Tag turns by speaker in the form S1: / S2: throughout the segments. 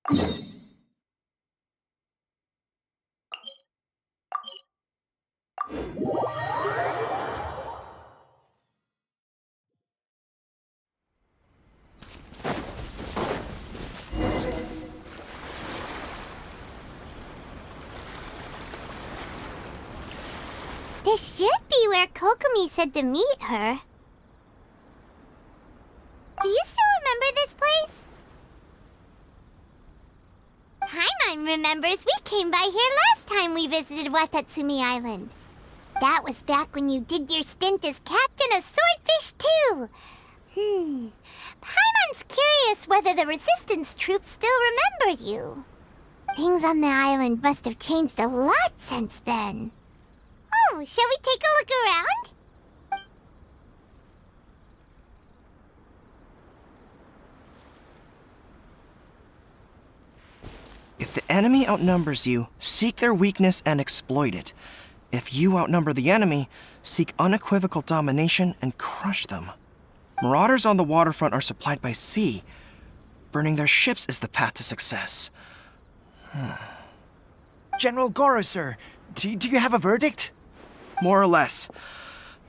S1: This should be where Kokumi said to meet her. Do you still remember this place? Paimon remembers we came by here last time we visited Watatsumi Island. That was back when you did your stint as captain of Swordfish too. Paimon's curious whether the resistance troops still remember you. Things on the island must have changed a lot since then. Oh, shall we take a look around?
S2: If the enemy outnumbers you, seek their weakness and exploit it. If you outnumber the enemy, seek unequivocal domination and crush them. Marauders on the waterfront are supplied by sea. Burning their ships is the path to success.
S3: General Goro, sir, do you have a verdict?
S2: More or less.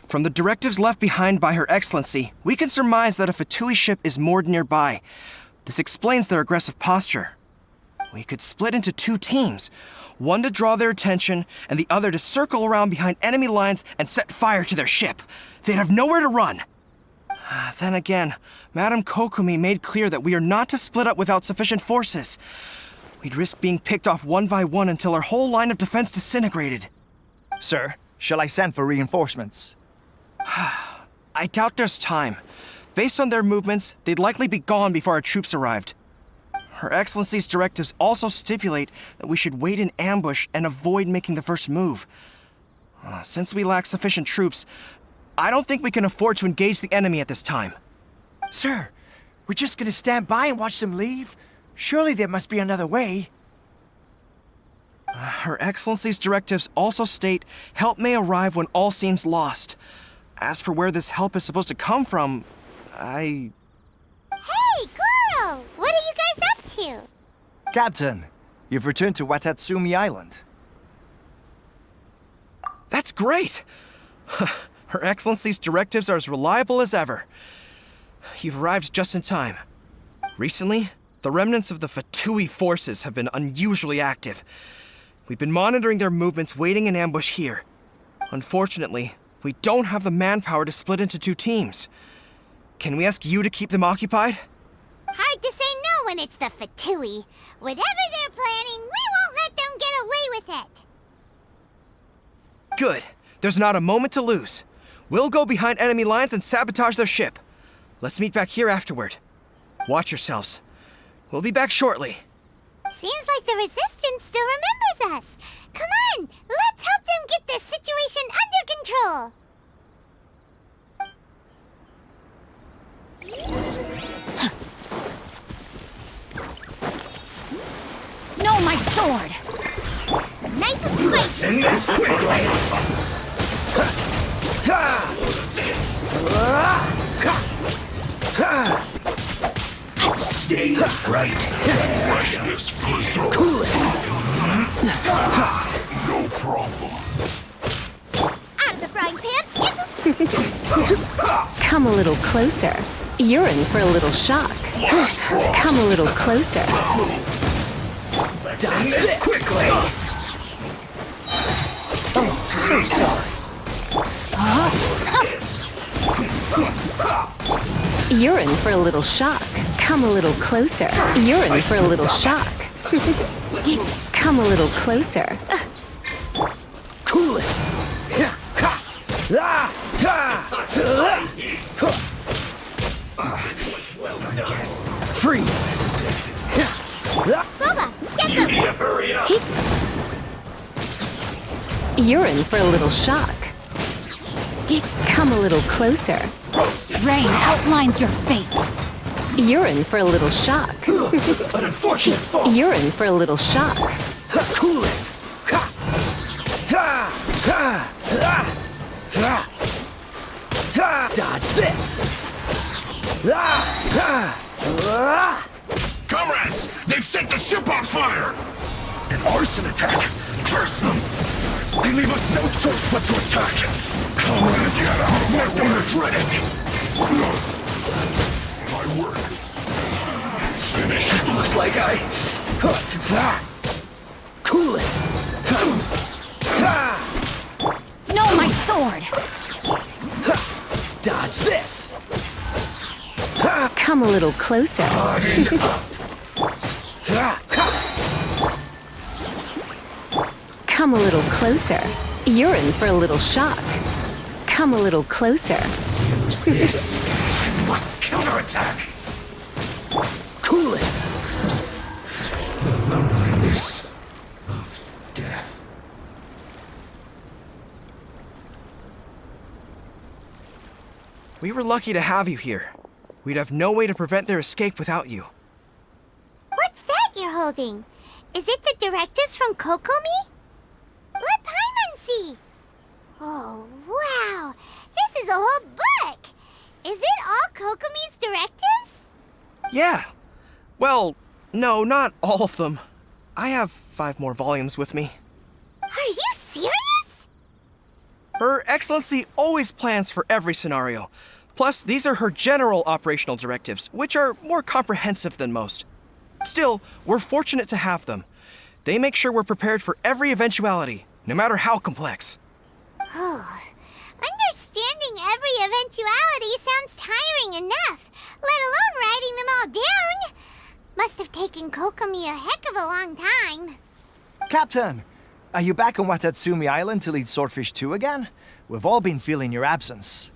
S2: From the directives left behind by Her Excellency, we can surmise that a Fatui ship is moored nearby. This explains their aggressive posture. We could split into two teams, one to draw their attention and the other to circle around behind enemy lines and set fire to their ship. They'd have nowhere to run. Then again, Madame Kokumi made clear that we are not to split up without sufficient forces. We'd risk being picked off one by one until our whole line of defense disintegrated.
S3: Sir, shall I send for reinforcements?
S2: I doubt there's time. Based on their movements, they'd likely be gone before our troops arrived. Her Excellency's directives also stipulate that we should wait in ambush and avoid making the first move. Since we lack sufficient troops, I don't think we can afford to engage the enemy at this time.
S3: Sir, we're just gonna stand by and watch them leave? Surely there must be another way.
S2: Her Excellency's directives also state help may arrive when all seems lost. As for where this help is supposed to come from,
S1: Hey, Goro! What are you guys up to?
S3: Captain, you've returned to Watatsumi Island.
S2: That's great! Her Excellency's directives are as reliable as ever. You've arrived just in time. Recently, the remnants of the Fatui forces have been unusually active. We've been monitoring their movements, waiting in ambush here. Unfortunately, we don't have the manpower to split into two teams. Can we ask you to keep them occupied?
S1: Hard to say no when it's the Fatui. Whatever they're planning, we won't let them get away with it.
S2: Good. There's not a moment to lose. We'll go behind enemy lines and sabotage their ship. Let's meet back here afterward. Watch yourselves. We'll be back shortly.
S1: Seems like the Resistance still remembers us. Come on, let's help them get this situation under control.
S4: No, my sword! Nice and spicy!
S5: Send this quickly! Stay right. Freshness preserved. Cool it. No problem.
S1: Out of the frying pan,
S4: Come a little closer. You're in for a little shock. Come a little closer.
S5: Send this quickly.
S3: Oh, so sorry.
S4: You're in for a little shock. Come a little closer. You're in for a little shock. Come a little closer.
S3: Cool it. Freeze.
S1: Boba, get them!
S5: Hurry up.
S4: You're in for a little shock. Come a little closer.
S6: Rain outlines your fate.
S4: You're in for a little shock.
S5: An unfortunate fault.
S4: You're in for a little shock.
S3: Cool it. Dodge this.
S5: Comrades, They've set the ship on fire! An arson attack! Curse them! They leave us no choice but to attack! Comrades, get out! Let them regret it! My work. Finish it.
S7: Looks like I... Cool it!
S6: No, my sword!
S7: Dodge this!
S4: Come a little closer. Come a little closer. You're in for a little shock. Come a little closer.
S5: This must counterattack!
S7: Cool it!
S5: This of death.
S2: We were lucky to have you here. We'd have no way to prevent their escape without you.
S1: What's that you're holding? Is it the directives from Kokomi? Let Paimon see. Oh, wow. This is a whole book. Is it all Kokomi's directives?
S2: Yeah. Well, no, not all of them. I have 5 more volumes with me.
S1: Are you serious?
S2: Her Excellency always plans for every scenario. Plus, these are her general operational directives, which are more comprehensive than most. Still, we're fortunate to have them. They make sure we're prepared for every eventuality, no matter how complex.
S1: Oh, understanding every eventuality sounds tiring enough, let alone writing them all down. Must have taken Kokomi a heck of a long time.
S3: Captain, are you back on Watatsumi Island to lead Swordfish 2 again? We've all been feeling your absence.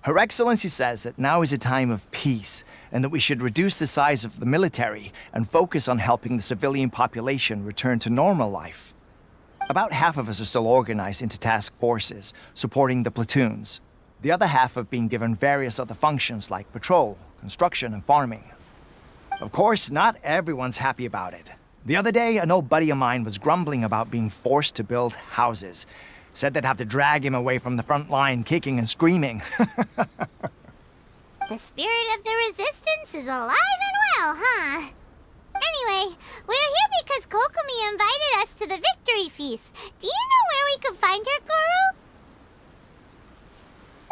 S3: Her Excellency says that now is a time of peace, and that we should reduce the size of the military and focus on helping the civilian population return to normal life. About half of us are still organized into task forces, supporting the platoons. The other half have been given various other functions like patrol, construction, and farming. Of course, not everyone's happy about it. The other day, an old buddy of mine was grumbling about being forced to build houses. Said they'd have to drag him away from the front line, kicking and screaming.
S1: The spirit of the resistance is alive and well, huh? Anyway, we're here because Kokomi invited us to the victory feast. Do you know where we can find her, Goro?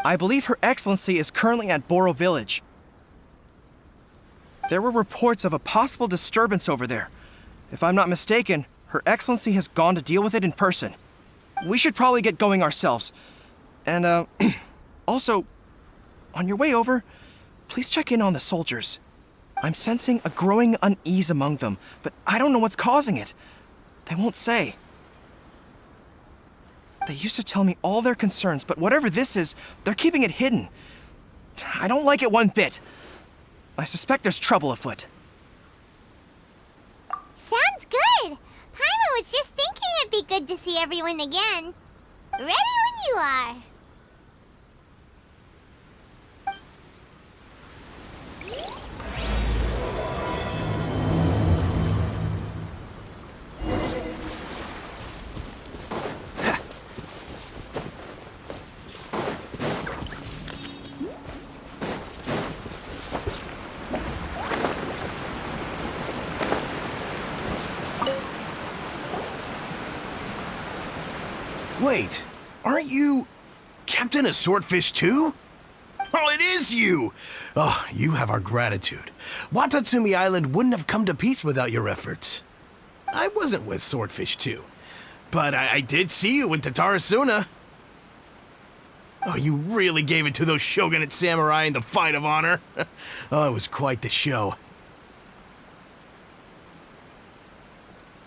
S2: I believe Her Excellency is currently at Boro Village. There were reports of a possible disturbance over there. If I'm not mistaken, Her Excellency has gone to deal with it in person. We should probably get going ourselves. And, also, on your way over, please check in on the soldiers. I'm sensing a growing unease among them, but I don't know what's causing it. They won't say. They used to tell me all their concerns, but whatever this is, they're keeping it hidden. I don't like it one bit. I suspect there's trouble afoot.
S1: Sounds good. Paimon was just thinking it'd be good to see everyone again. Ready when you are.
S5: Wait, aren't you Captain of Swordfish too? Oh, it is you! Oh, you have our gratitude. Watatsumi Island wouldn't have come to peace without your efforts. I wasn't with Swordfish 2, but I did see you in Tatarasuna. Oh, you really gave it to those shogunate samurai in the fight of honor. Oh, it was quite the show.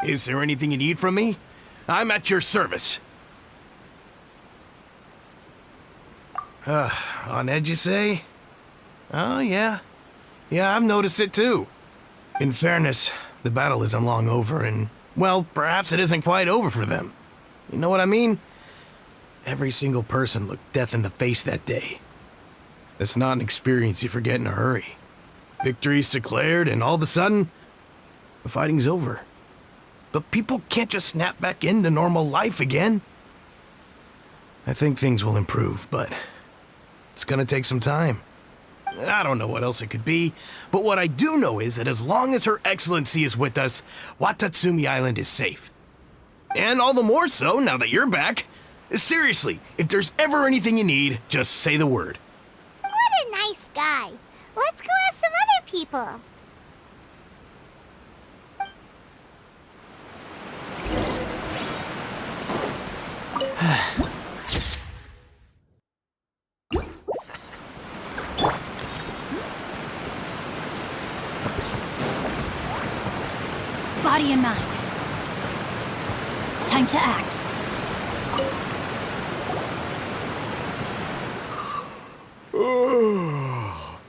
S5: Is there anything you need from me? I'm at your service. On edge, you say? Oh, yeah. Yeah, I've noticed it too. In fairness, the battle isn't long over, and, well, perhaps it isn't quite over for them. You know what I mean? Every single person looked death in the face that day. It's not an experience you forget in a hurry. Victory's declared, and all of a sudden, the fighting's over. But people can't just snap back into normal life again. I think things will improve, but it's gonna take some time. I don't know what else it could be, but what I do know is that as long as Her Excellency is with us, Watatsumi Island is safe. And all the more so now that you're back. Seriously, if there's ever anything you need, just say the word.
S1: What a nice guy. Let's go ask some other people.
S6: Body and mind. Time to act.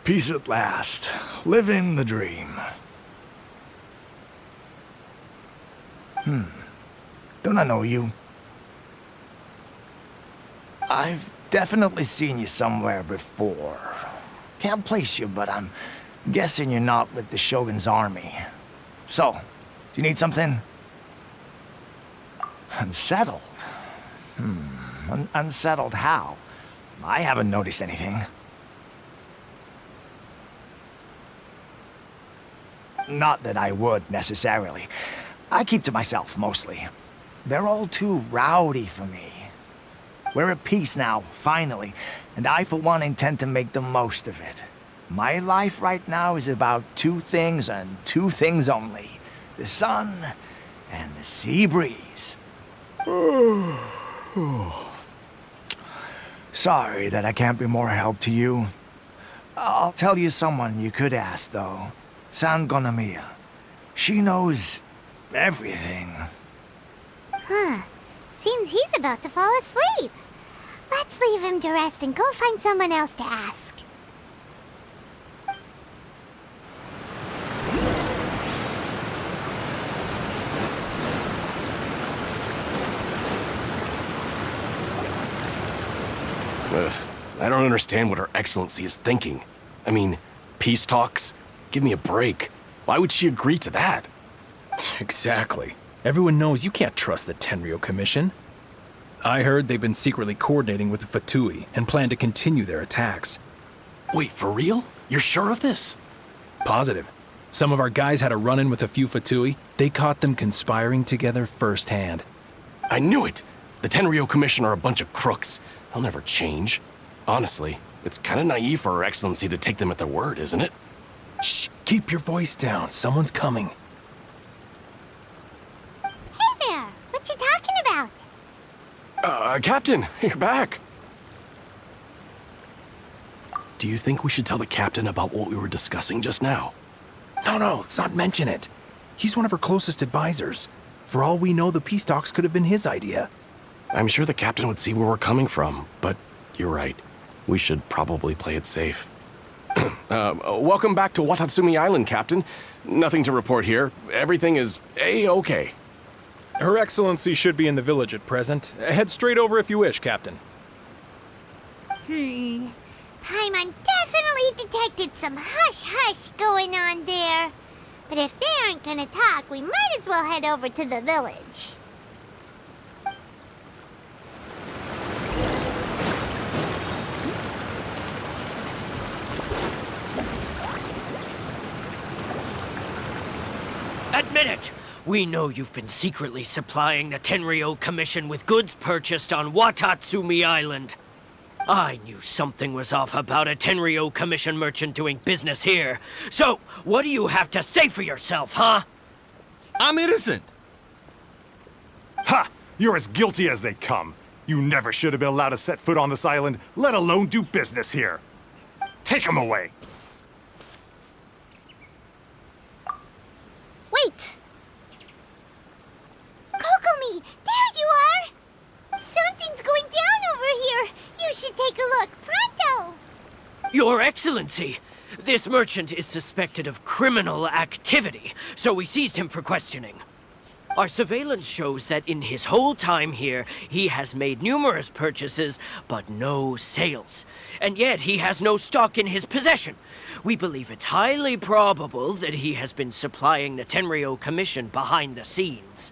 S3: Peace at last. Living the dream. Don't I know you? I've definitely seen you somewhere before. Can't place you, but I'm guessing you're not with the Shogun's army. So, do you need something? Unsettled? Unsettled how? I haven't noticed anything. Not that I would, necessarily. I keep to myself, mostly. They're all too rowdy for me. We're at peace now, finally, and I, for one, intend to make the most of it. My life right now is about two things and two things only. The sun and the sea breeze. Sorry that I can't be more help to you. I'll tell you someone you could ask, though. San Gonamiya. She knows everything.
S1: Huh. Seems he's about to fall asleep. Let's leave him to rest and go find someone else to ask.
S8: I don't understand what Her Excellency is thinking. I mean, peace talks? Give me a break. Why would she agree to that?
S9: Exactly. Everyone knows you can't trust the Tenryou Commission. I heard they've been secretly coordinating with the Fatui and plan to continue their attacks.
S8: Wait, for real? You're sure of this?
S9: Positive. Some of our guys had a run-in with a few Fatui. They caught them conspiring together firsthand.
S8: I knew it! The Tenryou Commission are a bunch of crooks. They'll never change. Honestly, it's kind of naive for Her Excellency to take them at their word, isn't it?
S9: Shh! Keep your voice down. Someone's coming.
S1: Hey there! What you talking about?
S8: Captain, you're back. Do you think we should tell the captain about what we were discussing just now?
S9: No, let's not mention it. He's one of our closest advisors. For all we know, the peace talks could have been his idea.
S8: I'm sure the captain would see where we're coming from, but you're right. We should probably play it safe. Welcome back to Watatsumi Island, Captain. Nothing to report here. Everything is A-okay.
S9: Her Excellency should be in the village at present. Head straight over if you wish, Captain.
S1: Paimon definitely detected some hush-hush going on there. But if they aren't gonna talk, we might as well head over to the village.
S10: Admit it! We know you've been secretly supplying the Tenryou Commission with goods purchased on Watatsumi Island. I knew something was off about a Tenryou Commission merchant doing business here. So, what do you have to say for yourself, huh?
S11: I'm innocent! Ha! You're as guilty as they come. You never should have been allowed to set foot on this island, let alone do business here. Take him away!
S1: Wait! Kokomi, there you are! Something's going down over here! You should take a look, pronto!
S10: Your Excellency! This merchant is suspected of criminal activity, so we seized him for questioning. Our surveillance shows that in his whole time here, he has made numerous purchases, but no sales. And yet he has no stock in his possession. We believe it's highly probable that he has been supplying the Tenryou Commission behind the scenes.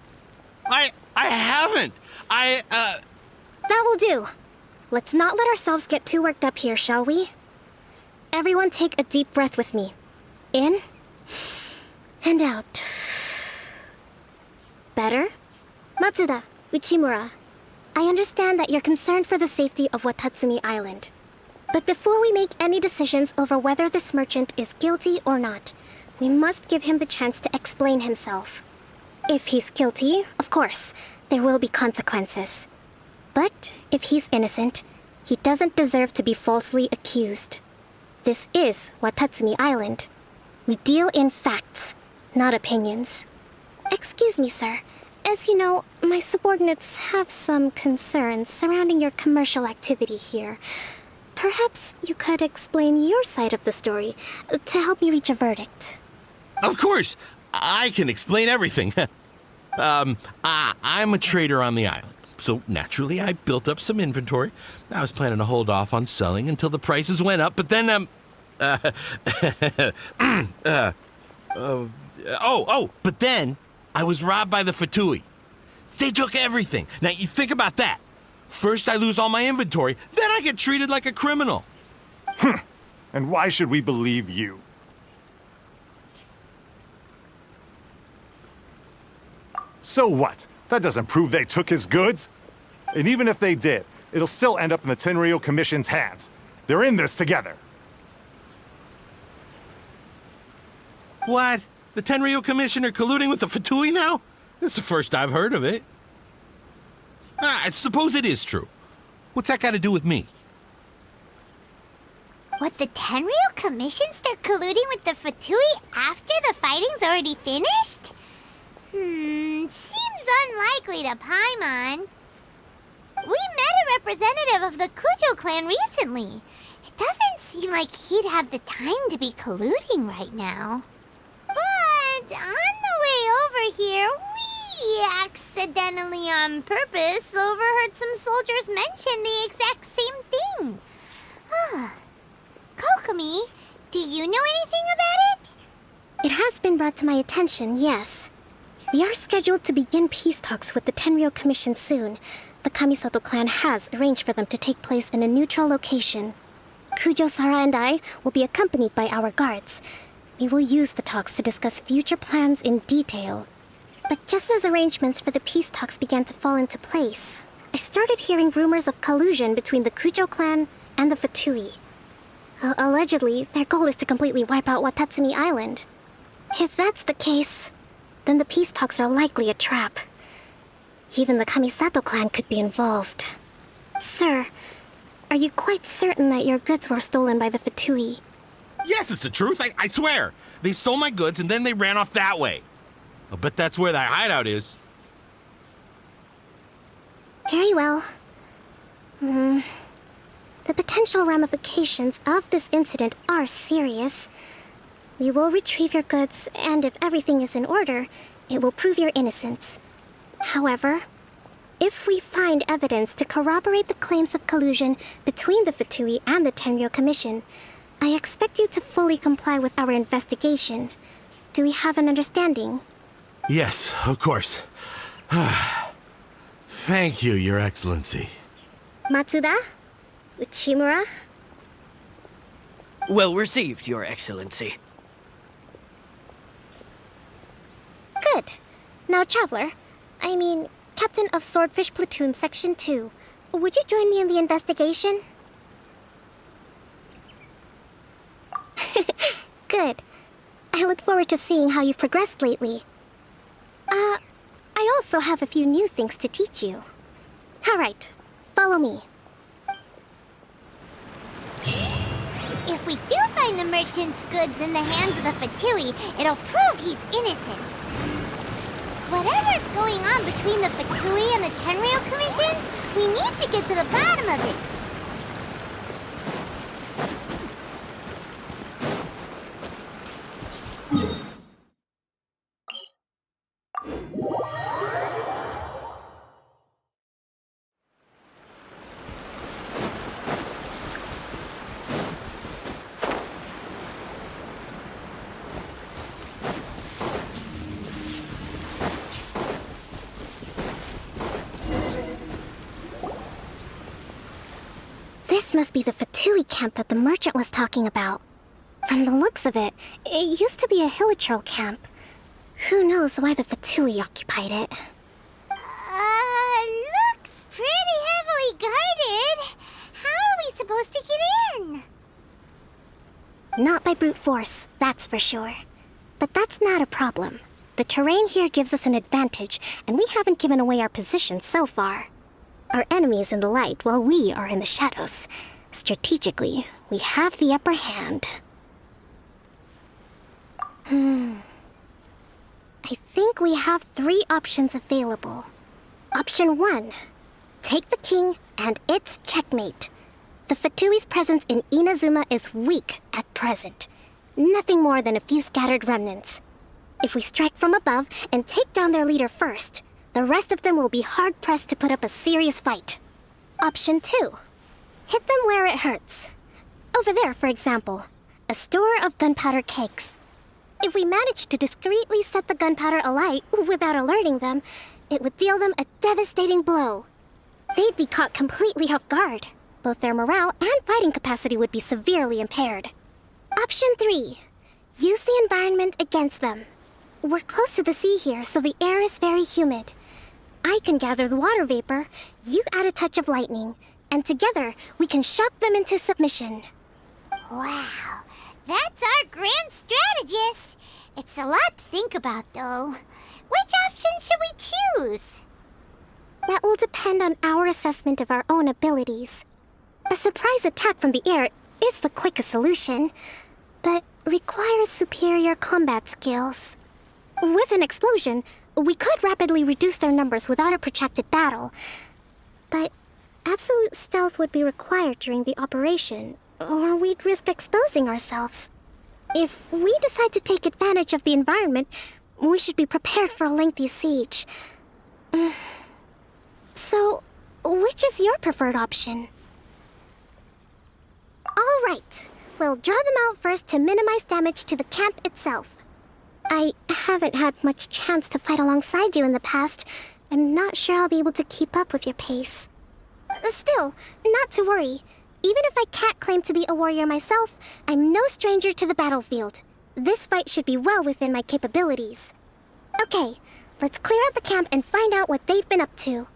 S11: I haven't!
S12: That will do. Let's not let ourselves get too worked up here, shall we? Everyone take a deep breath with me. In and out. Better? Matsuda, Uchimura, I understand that you're concerned for the safety of Watatsumi Island. But before we make any decisions over whether this merchant is guilty or not, we must give him the chance to explain himself. If he's guilty, of course, there will be consequences. But if he's innocent, he doesn't deserve to be falsely accused. This is Watatsumi Island. We deal in facts, not opinions. Excuse me, sir. As you know, my subordinates have some concerns surrounding your commercial activity here. Perhaps you could explain your side of the story to help me reach a verdict.
S13: Of course, I can explain everything. I'm a trader on the island, so naturally I built up some inventory. I was planning to hold off on selling until the prices went up, but then, but then I was robbed by the Fatui. They took everything. Now, you think about that. First I lose all my inventory, then I get treated like a criminal.
S11: And why should we believe you? So what? That doesn't prove they took his goods. And even if they did, it'll still end up in the Tenryou Commission's hands. They're in this together.
S13: What? The Tenryou Commission are colluding with the Fatui now? This is the first I've heard of it. I suppose it is true. What's that got to do with me?
S1: What, the Tenryou Commission start colluding with the Fatui after the fighting's already finished? Seems unlikely to Paimon. We met a representative of the Kujo clan recently. It doesn't seem like he'd have the time to be colluding right now. But on the way over here, we accidentally on purpose overheard some soldiers mention the exact same thing. Kokomi, do you know anything about it?
S12: It has been brought to my attention, yes. We are scheduled to begin peace talks with the Tenryou Commission soon. The Kamisato clan has arranged for them to take place in a neutral location. Kujo-Sara and I will be accompanied by our guards. We will use the talks to discuss future plans in detail. But just as arrangements for the peace talks began to fall into place, I started hearing rumors of collusion between the Kujo clan and the Fatui. Allegedly, their goal is to completely wipe out Watatsumi Island. If that's the case, then the peace talks are likely a trap. Even the Kamisato clan could be involved. Sir, are you quite certain that your goods were stolen by the Fatui?
S13: Yes, it's the truth. I swear. They stole my goods and then they ran off that way. I'll bet that's where that hideout is.
S12: Very well. The potential ramifications of this incident are serious. We will retrieve your goods, and if everything is in order, it will prove your innocence. However, if we find evidence to corroborate the claims of collusion between the Fatui and the Tenryou Commission, I expect you to fully comply with our investigation. Do we have an understanding?
S13: Yes, of course. Thank you, Your Excellency.
S12: Matsuda? Uchimura?
S10: Well received, Your Excellency.
S12: Good. Now, Traveler, Captain of Swordfish Platoon Section 2, would you join me in the investigation? Good. I look forward to seeing how you've progressed lately. I also have a few new things to teach you. All right, follow me.
S1: If we do find the merchant's goods in the hands of the Fatui, it'll prove he's innocent. Whatever's going on between the Fatui and the Tenryou Commission, we need to get to the bottom of it.
S12: This must be the Fatui camp that the merchant was talking about. From the looks of it, it used to be a hilichurl camp. Who knows why the Fatui occupied it?
S1: Looks pretty heavily guarded. How are we supposed to get in?
S12: Not by brute force, that's for sure. But that's not a problem. The terrain here gives us an advantage, and we haven't given away our position so far. Our enemy is in the light, while we are in the shadows. Strategically, we have the upper hand. I think we have 3 options available. Option 1. Take the king, and it's checkmate. The Fatui's presence in Inazuma is weak at present. Nothing more than a few scattered remnants. If we strike from above and take down their leader first, the rest of them will be hard-pressed to put up a serious fight. Option 2. Hit them where it hurts. Over there, for example, a store of gunpowder cakes. If we manage to discreetly set the gunpowder alight without alerting them, it would deal them a devastating blow. They'd be caught completely off guard. Both their morale and fighting capacity would be severely impaired. Option 3. Use the environment against them. We're close to the sea here, so the air is very humid. I can gather the water vapor, you add a touch of lightning, and together we can shock them into submission.
S1: Wow, that's our grand strategist. It's a lot to think about, though. Which option should we choose?
S12: That will depend on our assessment of our own abilities. A surprise attack from the air is the quickest solution, but requires superior combat skills. With an explosion, we could rapidly reduce their numbers without a protracted battle, but absolute stealth would be required during the operation, or we'd risk exposing ourselves. If we decide to take advantage of the environment, we should be prepared for a lengthy siege. So, which is your preferred option? All right. We'll draw them out first to minimize damage to the camp itself. I haven't had much chance to fight alongside you in the past. I'm not sure I'll be able to keep up with your pace. Still, not to worry. Even if I can't claim to be a warrior myself, I'm no stranger to the battlefield. This fight should be well within my capabilities. Okay, let's clear out the camp and find out what they've been up to.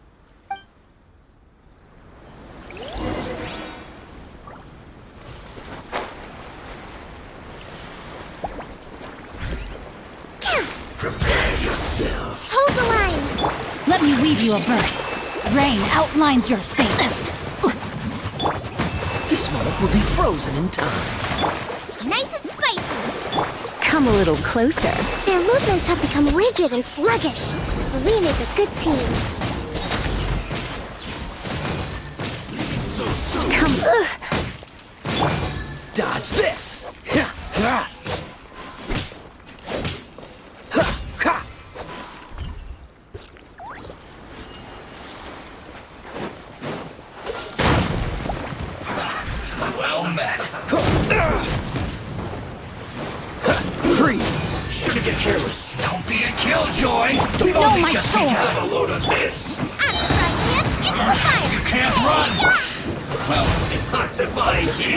S7: Prepare yourself.
S12: Hold the line!
S6: Let me weave you a verse. Rain outlines your fate.
S7: This moment will be frozen in time.
S1: Nice and spicy.
S4: Come a little closer.
S12: Their movements have become rigid and sluggish. We make a good team.
S7: So soon.
S4: Come.
S7: Dodge this. Well met. Freeze. Shouldn't get careless. Don't be a killjoy. We've only just begun a load of this.
S1: Out of the front, Chip. Into the fire.
S7: You can't run. Well, detoxify me.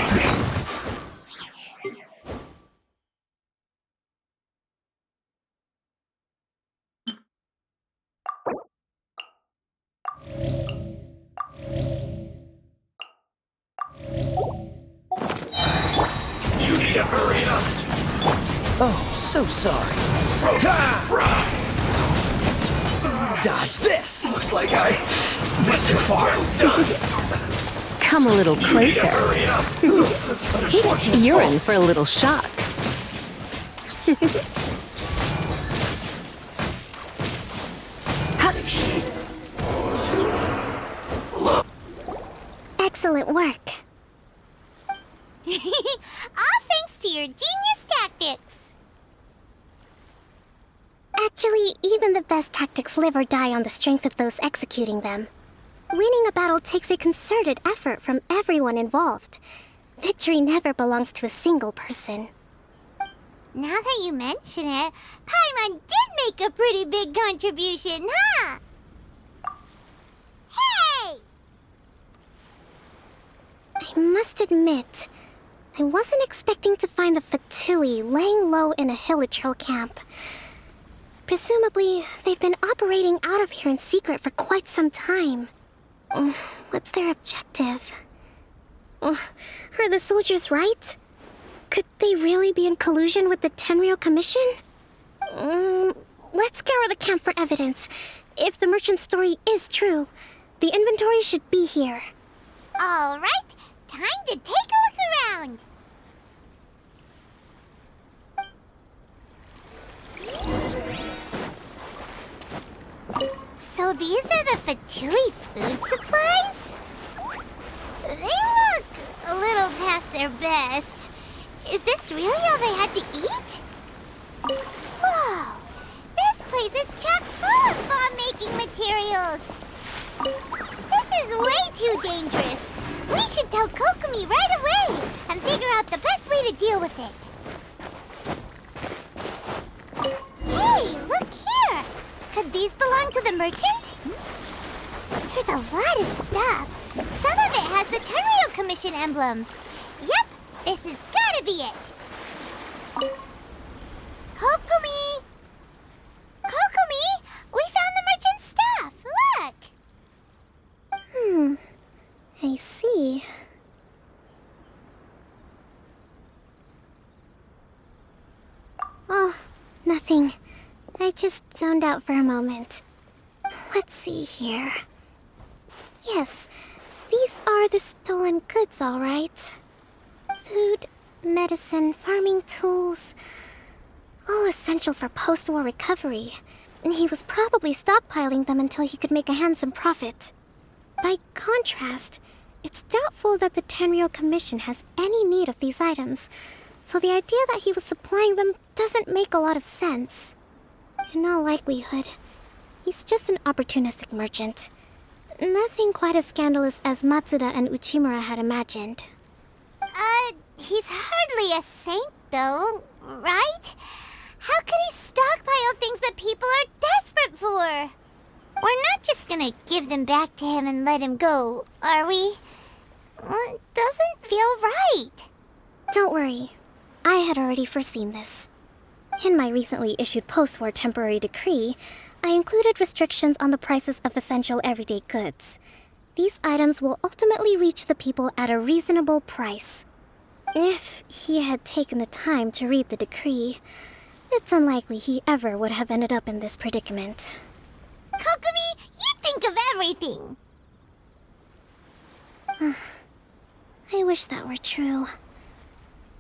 S7: You need to hurry up. Oh, so sorry. Dodge this. Looks like I went too far. Done.
S4: Come a little
S7: You need to
S4: closer.
S7: hurry up.
S4: You're in for a little shock.
S12: Excellent work.
S1: All thanks to your genius tactics.
S12: Actually, even the best tactics live or die on the strength of those executing them. Winning a battle takes a concerted effort from everyone involved. Victory never belongs to a single person.
S1: Now that you mention it, Paimon did make a pretty big contribution, huh? Hey!
S12: I must admit, I wasn't expecting to find the Fatui laying low in a Hilichurl camp. Presumably, they've been operating out of here in secret for quite some time. What's their objective? Are the soldiers right? Could they really be in collusion with the Tenryou Commission? Let's scour the camp for evidence. If the merchant's story is true, the inventory should be here.
S1: All right, time to take a look around. So these are the Fatui food supplies? They look a little past their best. Is this really all they had to eat? Whoa! This place is chock full of bomb-making materials! This is way too dangerous! We should tell Kokomi right away and figure out the best way to deal with it. Hey, look here! Could these belong to the merchant? There's a lot of stuff. Some of it has the Tenryou Commission emblem. Yep, this has gotta be it. Kokomi! Kokomi! We found the merchant's stuff! Look!
S12: I see. Oh, nothing. I just zoned out for a moment. Let's see here. Yes, these are the stolen goods, all right. Food, medicine, farming tools. All essential for post-war recovery. And he was probably stockpiling them until he could make a handsome profit. By contrast, it's doubtful that the Tenryou Commission has any need of these items, so the idea that he was supplying them doesn't make a lot of sense. In all likelihood, he's just an opportunistic merchant. Nothing quite as scandalous as Matsuda and Uchimura had imagined.
S1: He's hardly a saint, though, right? How could he stockpile things that people are desperate for? We're not just gonna give them back to him and let him go, are we? It doesn't feel right.
S12: Don't worry. I had already foreseen this. In my recently issued post-war temporary decree, I included restrictions on the prices of essential everyday goods. These items will ultimately reach the people at a reasonable price. If he had taken the time to read the decree, it's unlikely he ever would have ended up in this predicament.
S1: Kokomi, you think of everything!
S12: I wish that were true.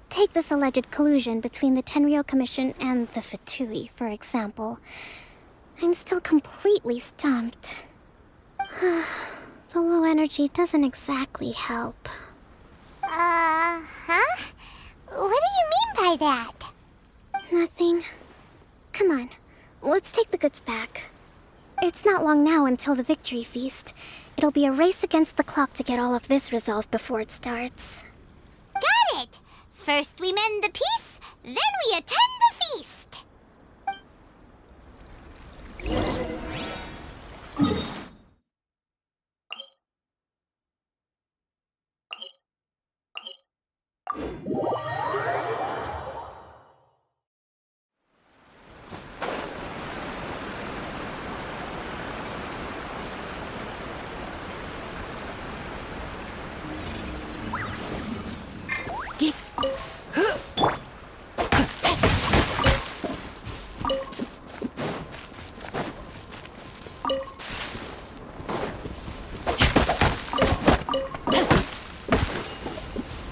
S12: Take this alleged collusion between the Tenryou Commission and the Fatui, for example. I'm still completely stumped. The low energy doesn't exactly help.
S1: Huh? What do you mean by that?
S12: Nothing. Come on, let's take the goods back. It's not long now until the victory feast. It'll be a race against the clock to get all of this resolved before it starts.
S1: Got it! First we mend the peace, then we attend the feast!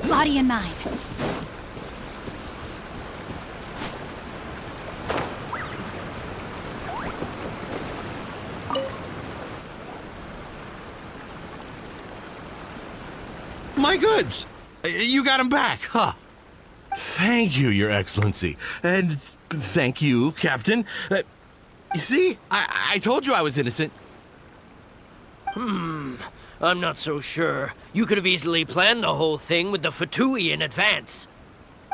S6: Body and mind.
S13: My goods! You got them back, huh? Thank you, Your Excellency. And thank you, Captain. You see? I told you I was innocent.
S10: I'm not so sure. You could have easily planned the whole thing with the Fatui in advance.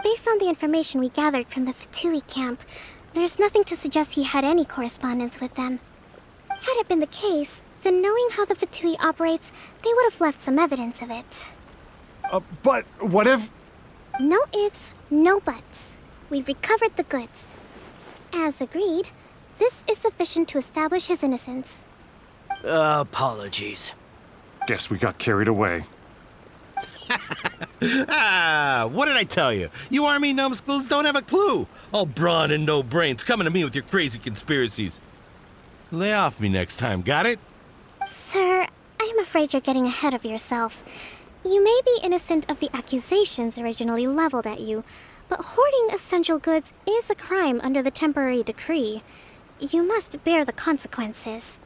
S12: Based on the information we gathered from the Fatui camp, there's nothing to suggest he had any correspondence with them. Had it been the case, then knowing how the Fatui operates, they would have left some evidence of it.
S11: But what if...
S12: No ifs, no buts. We've recovered the goods. As agreed, this is sufficient to establish his innocence.
S10: Apologies.
S11: Guess we got carried away.
S13: What did I tell you? You army numbskulls don't have a clue. All brawn and no brains coming to me with your crazy conspiracies. Lay off me next time, got it?
S12: Sir, I'm afraid you're getting ahead of yourself. You may be innocent of the accusations originally leveled at you, but hoarding essential goods is a crime under the temporary decree. You must bear the consequences.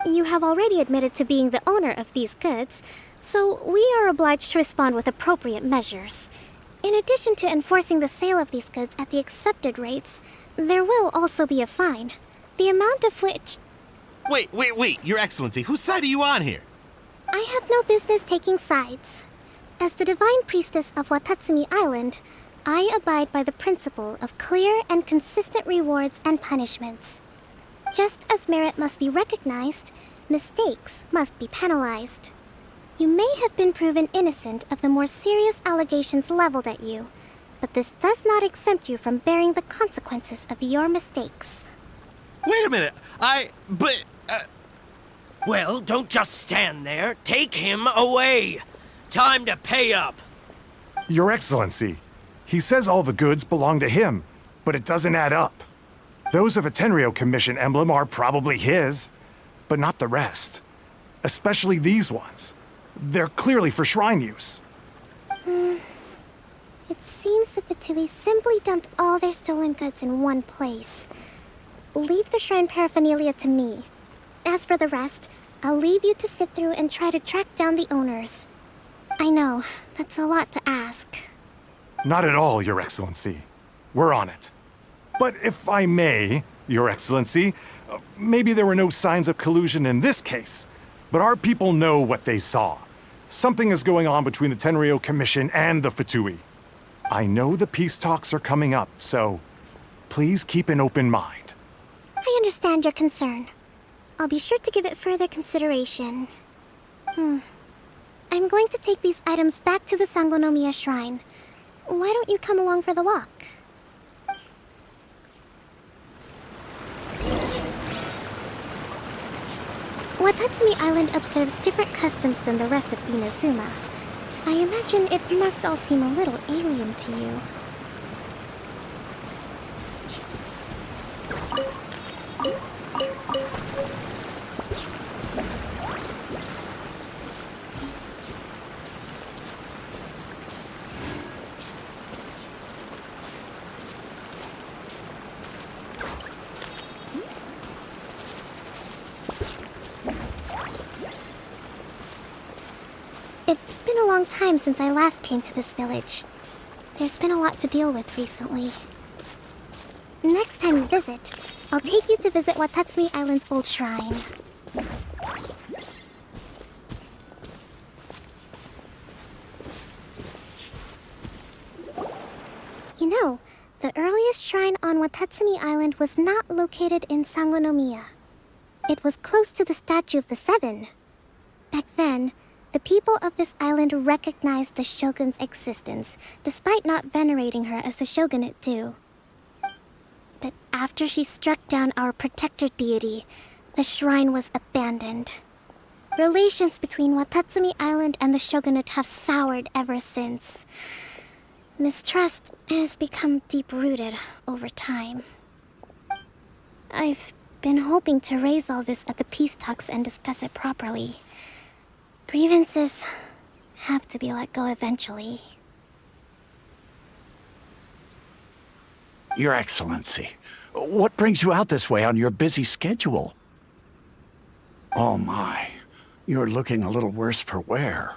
S12: You have already admitted to being the owner of these goods, so we are obliged to respond with appropriate measures. In addition to enforcing the sale of these goods at the accepted rates, there will also be a fine, the amount of which...
S13: Wait, Your Excellency, whose side are you on here?
S12: I have no business taking sides. As the Divine Priestess of Watatsumi Island, I abide by the principle of clear and consistent rewards and punishments. Just as merit must be recognized, mistakes must be penalized. You may have been proven innocent of the more serious allegations leveled at you, but this does not exempt you from bearing the consequences of your mistakes.
S13: Wait a minute,
S10: Well, don't just stand there. Take him away. Time to pay up.
S11: Your Excellency, he says all the goods belong to him, but it doesn't add up. Those of a Tenryou Commission emblem are probably his, but not the rest. Especially these ones. They're clearly for shrine use.
S12: It seems the Fatui simply dumped all their stolen goods in one place. Leave the shrine paraphernalia to me. As for the rest, I'll leave you to sift through and try to track down the owners. I know, that's a lot to ask.
S11: Not at all, Your Excellency. We're on it. But if I may, Your Excellency, maybe there were no signs of collusion in this case, but our people know what they saw. Something is going on between the Tenryou Commission and the Fatui. I know the peace talks are coming up, so please keep an open mind.
S12: I understand your concern. I'll be sure to give it further consideration. I'm going to take these items back to the Sangonomiya Shrine. Why don't you come along for the walk? Watatsumi Island observes different customs than the rest of Inazuma. I imagine it must all seem a little alien to you. It's been a long time since I last came to this village. There's been a lot to deal with recently. Next time you visit, I'll take you to visit Watatsumi Island's old shrine. You know, the earliest shrine on Watatsumi Island was not located in Sangonomiya. It was close to the Statue of the Seven. Back then, the people of this island recognized the shogun's existence, despite not venerating her as the shogunate do. But after she struck down our protector deity, the shrine was abandoned. Relations between Watatsumi Island and the shogunate have soured ever since. Mistrust has become deep-rooted over time. I've been hoping to raise all this at the peace talks and discuss it properly. Grievances have to be let go eventually.
S14: Your Excellency, what brings you out this way on your busy schedule? Oh my, you're looking a little worse for wear.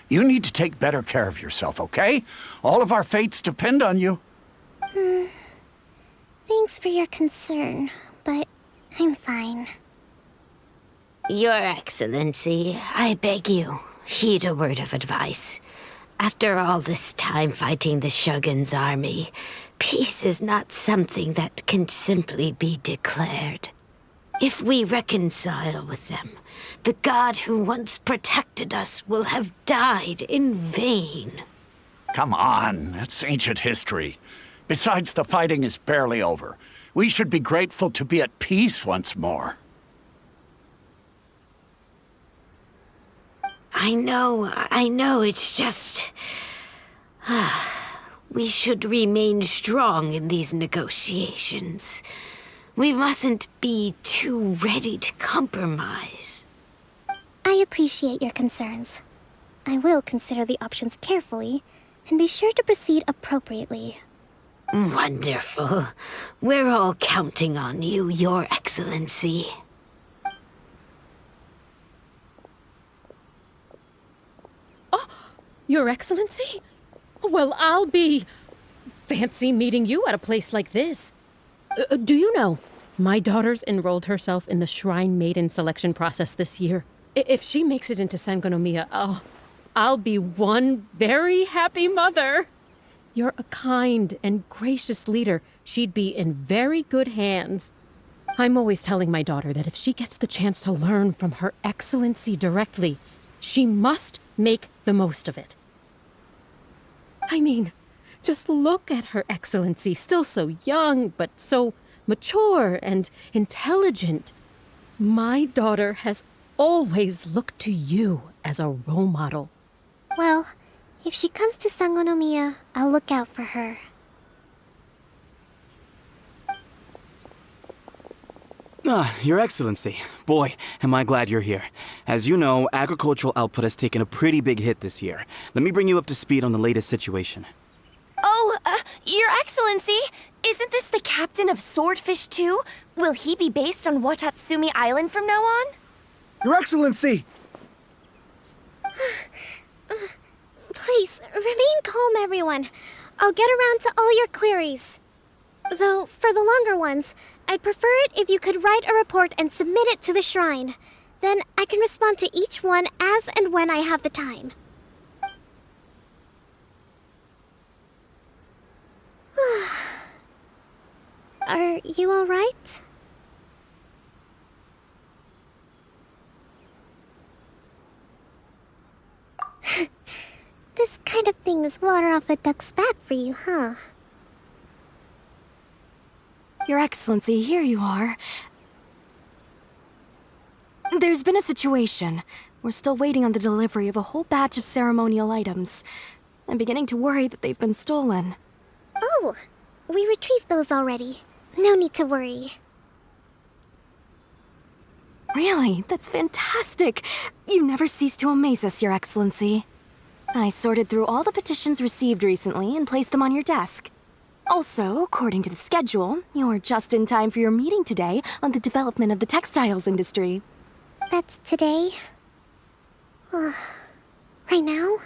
S14: You need to take better care of yourself, okay? All of our fates depend on you.
S12: Thanks for your concern, but I'm fine.
S15: Your Excellency, I beg you, heed a word of advice. After all this time fighting the Shogun's army, peace is not something that can simply be declared. If we reconcile with them, the god who once protected us will have died in vain.
S14: Come on, that's ancient history. Besides, the fighting is barely over. We should be grateful to be at peace once more.
S15: I know, it's just... we should remain strong in these negotiations. We mustn't be too ready to compromise.
S12: I appreciate your concerns. I will consider the options carefully, and be sure to proceed appropriately.
S15: Wonderful. We're all counting on you, Your Excellency.
S16: Your Excellency? Well, I'll be... fancy meeting you at a place like this. Do you know, my daughter's enrolled herself in the Shrine Maiden selection process this year. If she makes it into Sangonomiya, I'll be one very happy mother. You're a kind and gracious leader. She'd be in very good hands. I'm always telling my daughter that if she gets the chance to learn from Her Excellency directly, she must make the most of it. I mean, just look at Her Excellency, still so young, but so mature and intelligent. My daughter has always looked to you as a role model.
S12: Well, if she comes to Sangonomiya, I'll look out for her.
S17: Your Excellency. Boy, am I glad you're here. As you know, agricultural output has taken a pretty big hit this year. Let me bring you up to speed on the latest situation.
S18: Oh, Your Excellency, isn't this the captain of Swordfish 2? Will he be based on Watatsumi Island from now on?
S17: Your Excellency!
S12: Please, remain calm, everyone. I'll get around to all your queries. Though, for the longer ones, I'd prefer it if you could write a report and submit it to the shrine. Then I can respond to each one as and when I have the time. Are you all right? This kind of thing is water off a duck's back for you, huh?
S18: Your Excellency, here you are. There's been a situation. We're still waiting on the delivery of a whole batch of ceremonial items. I'm beginning to worry that they've been stolen.
S12: Oh, we retrieved those already. No need to worry.
S18: Really? That's fantastic. You never cease to amaze us, Your Excellency. I sorted through all the petitions received recently and placed them on your desk. Also, according to the schedule, you're just in time for your meeting today on the development of the textiles industry.
S12: That's today? Right now?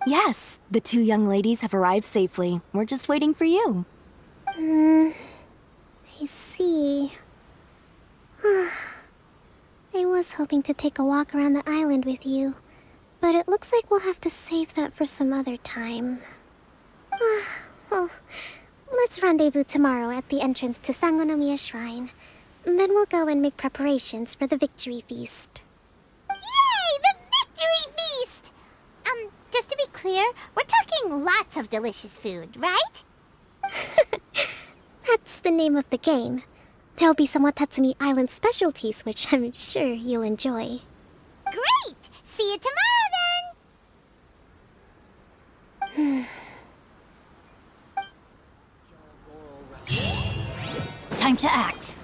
S18: Yes, the two young ladies have arrived safely. We're just waiting for you.
S12: I see. I was hoping to take a walk around the island with you, but it looks like we'll have to save that for some other time. Oh, let's rendezvous tomorrow at the entrance to Sangonomiya Shrine. Then we'll go and make preparations for the victory feast.
S1: Yay! The victory feast! Just to be clear, we're talking lots of delicious food, right?
S12: That's the name of the game. There'll be some Watatsumi Island specialties, which I'm sure you'll enjoy.
S1: Great! See you tomorrow, then!
S6: Time to act.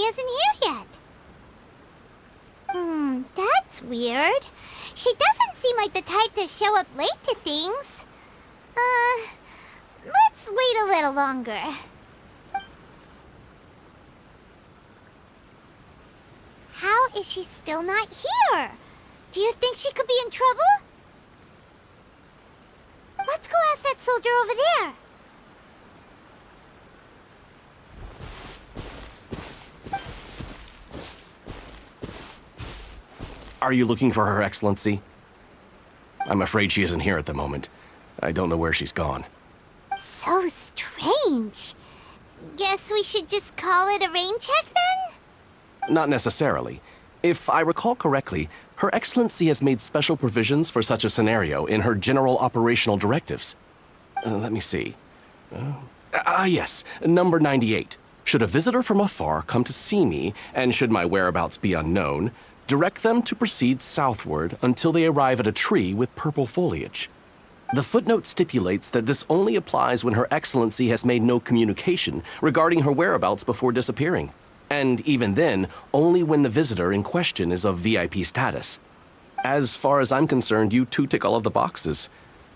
S1: isn't here yet. That's weird. She doesn't seem like the type to show up late to things. Let's wait a little longer. How is she still not here? Do you think she could be in trouble? Let's go ask that soldier over there.
S8: Are you looking for Her Excellency? I'm afraid she isn't here at the moment. I don't know where she's gone.
S1: So strange. Guess we should just call it a rain check then?
S8: Not necessarily. If I recall correctly, Her Excellency has made special provisions for such a scenario in her General Operational Directives. Let me see. Yes, number 98. Should a visitor from afar come to see me, and should my whereabouts be unknown, direct them to proceed southward until they arrive at a tree with purple foliage. The footnote stipulates that this only applies when Her Excellency has made no communication regarding her whereabouts before disappearing. And even then, only when the visitor in question is of VIP status. As far as I'm concerned, you two tick all of the boxes.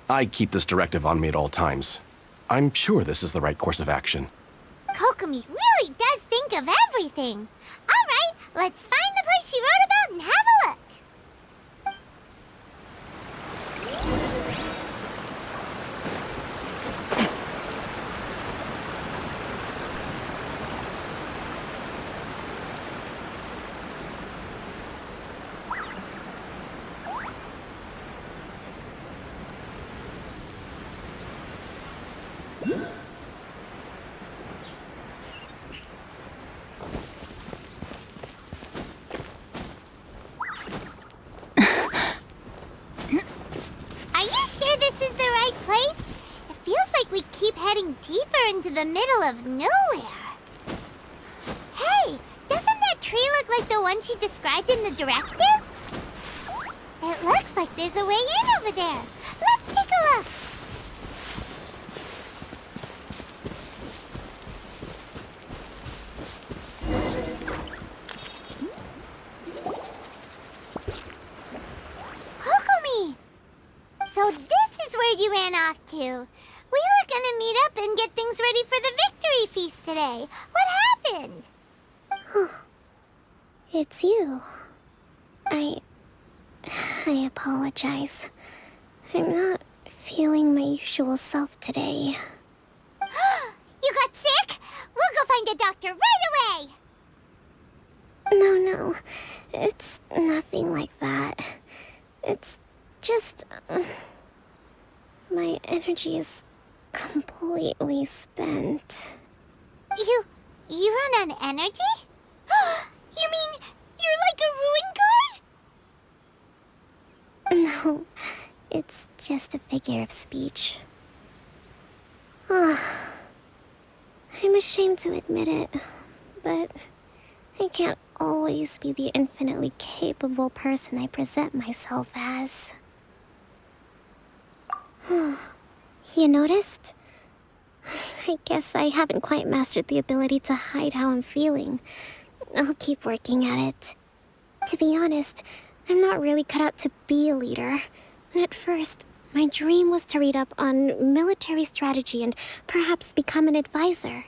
S8: I keep this directive on me at all times. I'm sure this is the right course of action.
S1: Kokomi really does think of everything. All right, let's find the place she wrote about and have a look. Are you sure this is the right place? It feels like we keep heading deeper into the middle of nowhere. Hey, doesn't that tree look like the one she described in the directive? It looks like there's a way in over there. Let's take a look. Kokomi! So this is where you ran off to. We were gonna meet up and get things ready for the victory feast today. What happened?
S12: It's you. I apologize. I'm not feeling my usual self today.
S1: You got sick? We'll go find a doctor right away!
S12: No. It's nothing like that. It's just... my energy is completely spent.
S1: You run on energy? You mean you're like a ruin guard?
S12: No, it's just a figure of speech. I'm ashamed to admit it, but I can't always be the infinitely capable person I present myself as. You noticed? I guess I haven't quite mastered the ability to hide how I'm feeling. I'll keep working at it. To be honest, I'm not really cut out to be a leader. At first, my dream was to read up on military strategy and perhaps become an advisor.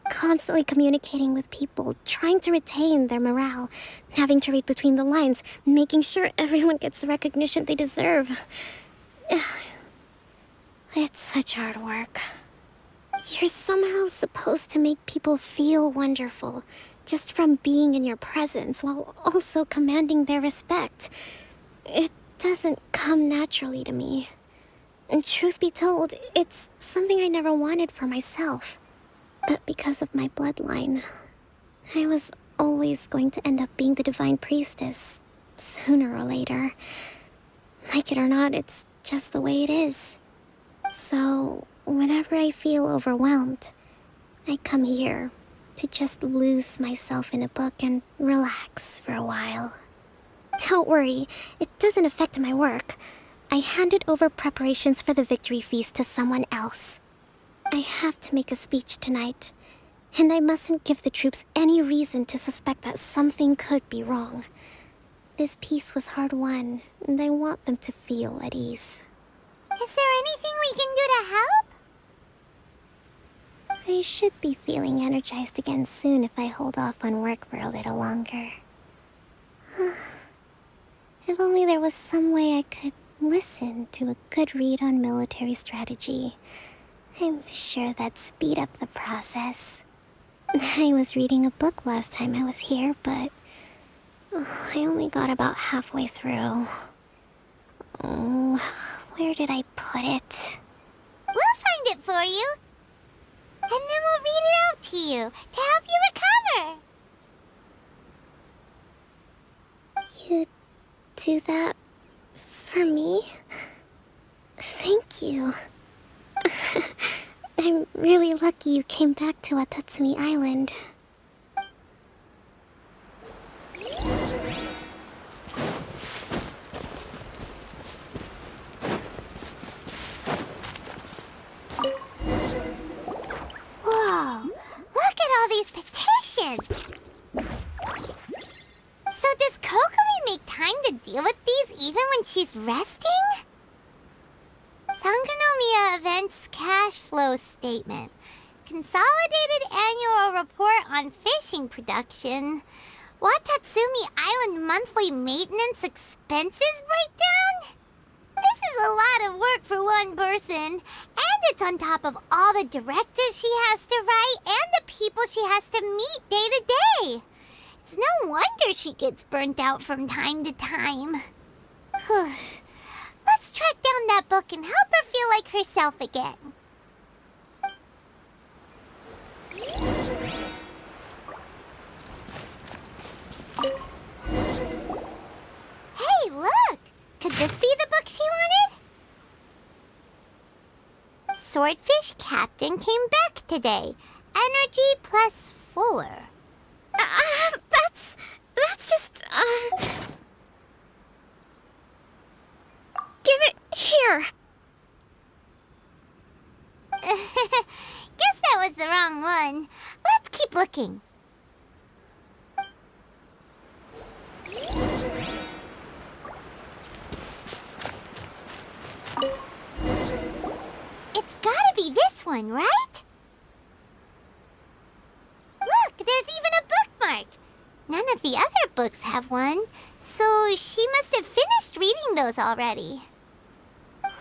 S12: Constantly communicating with people, trying to retain their morale, having to read between the lines, making sure everyone gets the recognition they deserve. It's such hard work. You're somehow supposed to make people feel wonderful, just from being in your presence, while also commanding their respect. It doesn't come naturally to me. And truth be told, it's something I never wanted for myself. But because of my bloodline, I was always going to end up being the divine priestess, sooner or later. Like it or not, it's just the way it is. So, whenever I feel overwhelmed, I come here to just lose myself in a book and relax for a while. Don't worry, it doesn't affect my work. I handed over preparations for the victory feast to someone else. I have to make a speech tonight, And I mustn't give the troops any reason to suspect that something could be wrong. This peace was hard-won, and I want them to feel at ease.
S1: Is there anything we can do to help?
S12: I should be feeling energized again soon if I hold off on work for a little longer. If only there was some way I could listen to a good read on military strategy. I'm sure that'd speed up the process. I was reading a book last time I was here, but I only got about halfway through. Oh, where did I put it?
S1: We'll find it for you. And then we'll read it out to you to help you recover.
S12: You do that for me? Thank you. I'm really lucky you came back to Watatsumi Island.
S1: Whoa, look at all these petitions. So does Kokomi make time to deal with these even when she's resting? Sangonomiya Events Cash Flow Statement. Consolidated Annual Report on Fishing Production. Watatsumi Island Monthly Maintenance Expenses Breakdown? This is a lot of work for one person, and it's on top of all the directives she has to write and the people she has to meet day to day. It's no wonder she gets burnt out from time to time. Let's track down that book and help her feel like herself again. Hey, look! Could this be the book she wanted? Swordfish Captain came back today. Energy +4.
S12: That's just, Give it here!
S1: Guess that was the wrong one. Let's keep looking. It's gotta be this one, right? Look, there's even a bookmark. None of the other books have one, so she must have finished reading those already.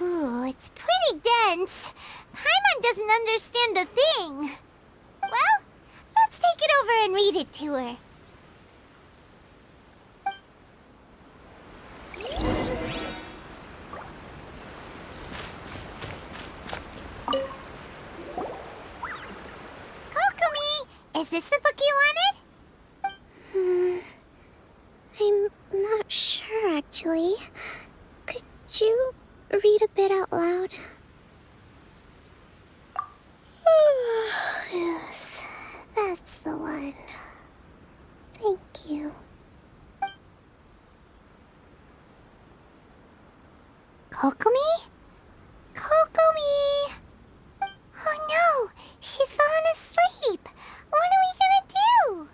S1: Ooh, it's pretty dense. Paimon doesn't understand a thing. Well, let's take it over and read it to her. Kokomi, is this the book you wanted?
S12: I'm not sure, actually. Could you read a bit out loud? Yes, that's the one. Thank you.
S1: Kokomi? Kokomi! Oh no, she's fallen asleep. What are we gonna do?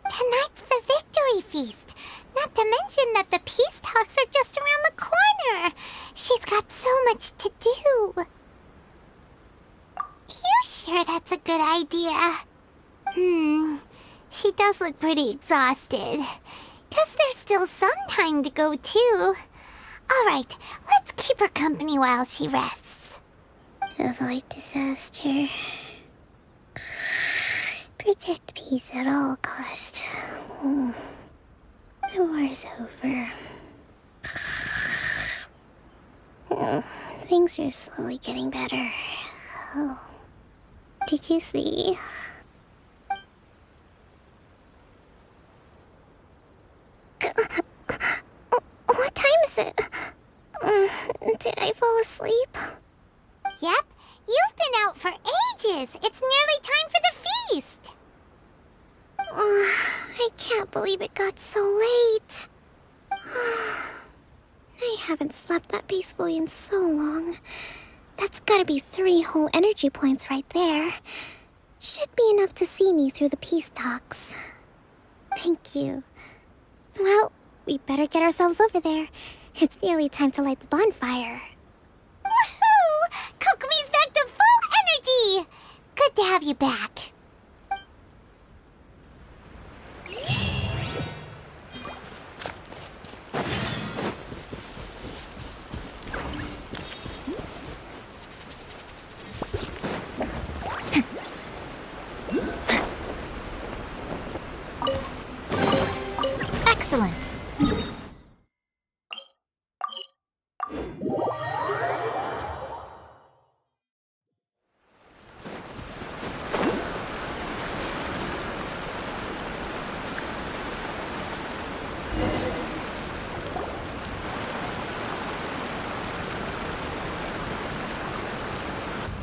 S1: Tonight's the victory feast. Not to mention that the peace talks are just around the corner. She's got so much to do. You sure that's a good idea? She does look pretty exhausted. Guess there's still some time to go too. Alright, let's keep her company while she rests.
S12: Avoid disaster. Protect peace at all costs. The war's over. Things are slowly getting better. Oh. Did you see? What time is it? Did I fall asleep?
S1: Yep, you've been out for ages. It's nearly time for the feast.
S12: I can't believe it got so late. I haven't slept that peacefully in so long. That's gotta be 3 whole energy points right there. Should be enough to see me through the peace talks. Thank you. Well, we better get ourselves over there. It's nearly time to light the bonfire.
S1: Woohoo! Kokomi's back to full energy! Good to have you back.
S6: Excellent.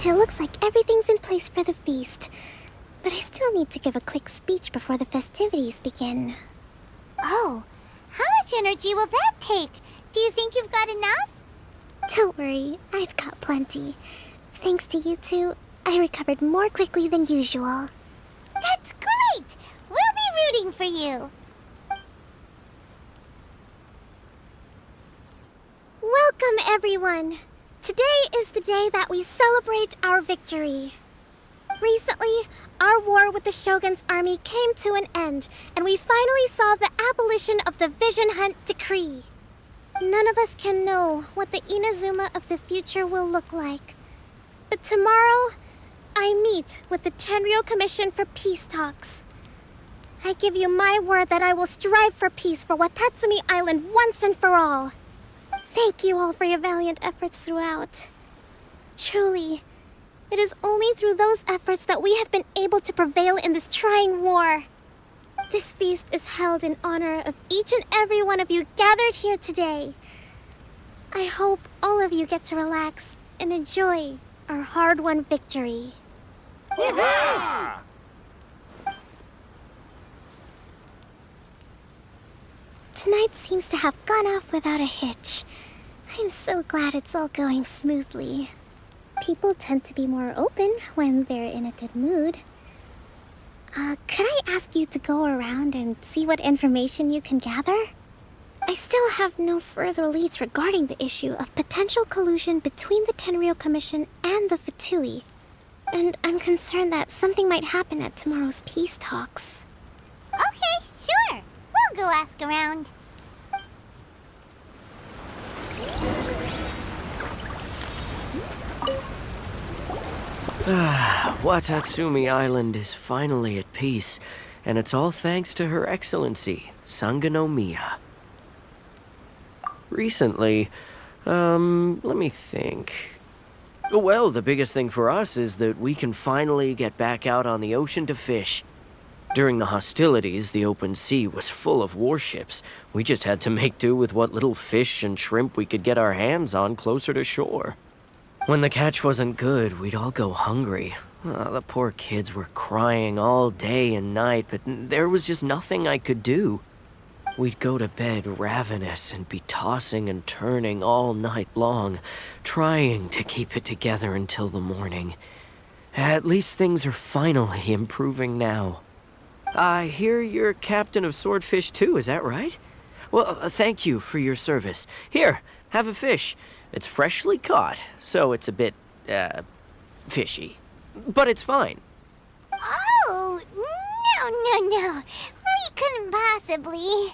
S12: It looks like everything's in place for the feast. But I still need to give a quick speech before the festivities begin.
S1: Oh, how much energy will that take? Do you think you've got enough?
S12: Don't worry, I've got plenty. Thanks to you two, I recovered more quickly than usual.
S1: That's great! We'll be rooting for you.
S12: Welcome, everyone. Today is the day that we celebrate our victory. Recently, our war with the Shogun's army came to an end, and we finally saw the abolition of the Vision Hunt Decree. None of us can know what the Inazuma of the future will look like. But tomorrow, I meet with the Tenryou Commission for peace talks. I give you my word that I will strive for peace for Watatsumi Island once and for all. Thank you all for your valiant efforts throughout. Truly, it is only through those efforts that we have been able to prevail in this trying war. This feast is held in honor of each and every one of you gathered here today. I hope all of you get to relax and enjoy our hard-won victory. Tonight seems to have gone off without a hitch. I'm so glad it's all going smoothly. People tend to be more open when they're in a good mood. Could I ask you to go around and see what information you can gather? I still have no further leads regarding the issue of potential collusion between the Tenryou Commission and the Fatui. And I'm concerned that something might happen at tomorrow's peace talks.
S1: Okay, sure. We'll go ask around.
S10: Watatsumi Island is finally at peace, and it's all thanks to Her Excellency, Sangonomiya. Recently, let me think. Well, the biggest thing for us is that we can finally get back out on the ocean to fish. During the hostilities, the open sea was full of warships. We just had to make do with what little fish and shrimp we could get our hands on closer to shore. When the catch wasn't good, we'd all go hungry. The poor kids were crying all day and night, but there was just nothing I could do. We'd go to bed ravenous and be tossing and turning all night long, trying to keep it together until the morning. At least things are finally improving now. I hear you're captain of Swordfish too, is that right? Well, thank you for your service. Here, have a fish. It's freshly caught, so it's a bit, fishy. But it's fine.
S1: Oh, no. We couldn't possibly.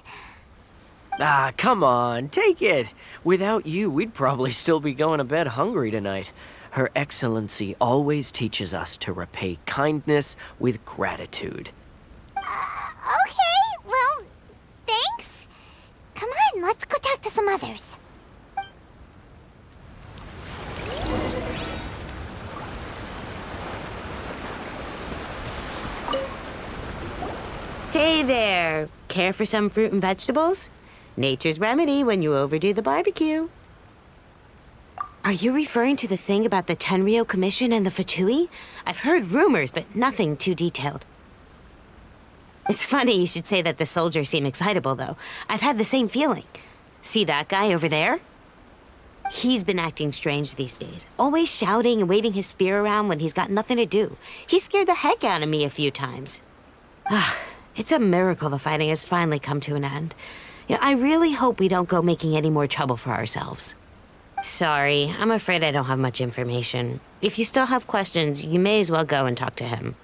S10: Come on, take it. Without you, we'd probably still be going to bed hungry tonight. Her Excellency always teaches us to repay kindness with gratitude.
S1: Okay, well, thanks. Come on, let's go talk to some others.
S15: Hey there! Care for some fruit and vegetables? Nature's remedy when you overdo the barbecue. Are you referring to the thing about the Tenryou Commission and the Fatui? I've heard rumors, but nothing too detailed. It's funny you should say that the soldiers seem excitable, though. I've had the same feeling. See that guy over there? He's been acting strange these days, always shouting and waving his spear around when he's got nothing to do. He scared the heck out of me a few times. It's a miracle the fighting has finally come to an end. Yeah, I really hope we don't go making any more trouble for ourselves. Sorry, I'm afraid I don't have much information. If you still have questions, you may as well go and talk to him.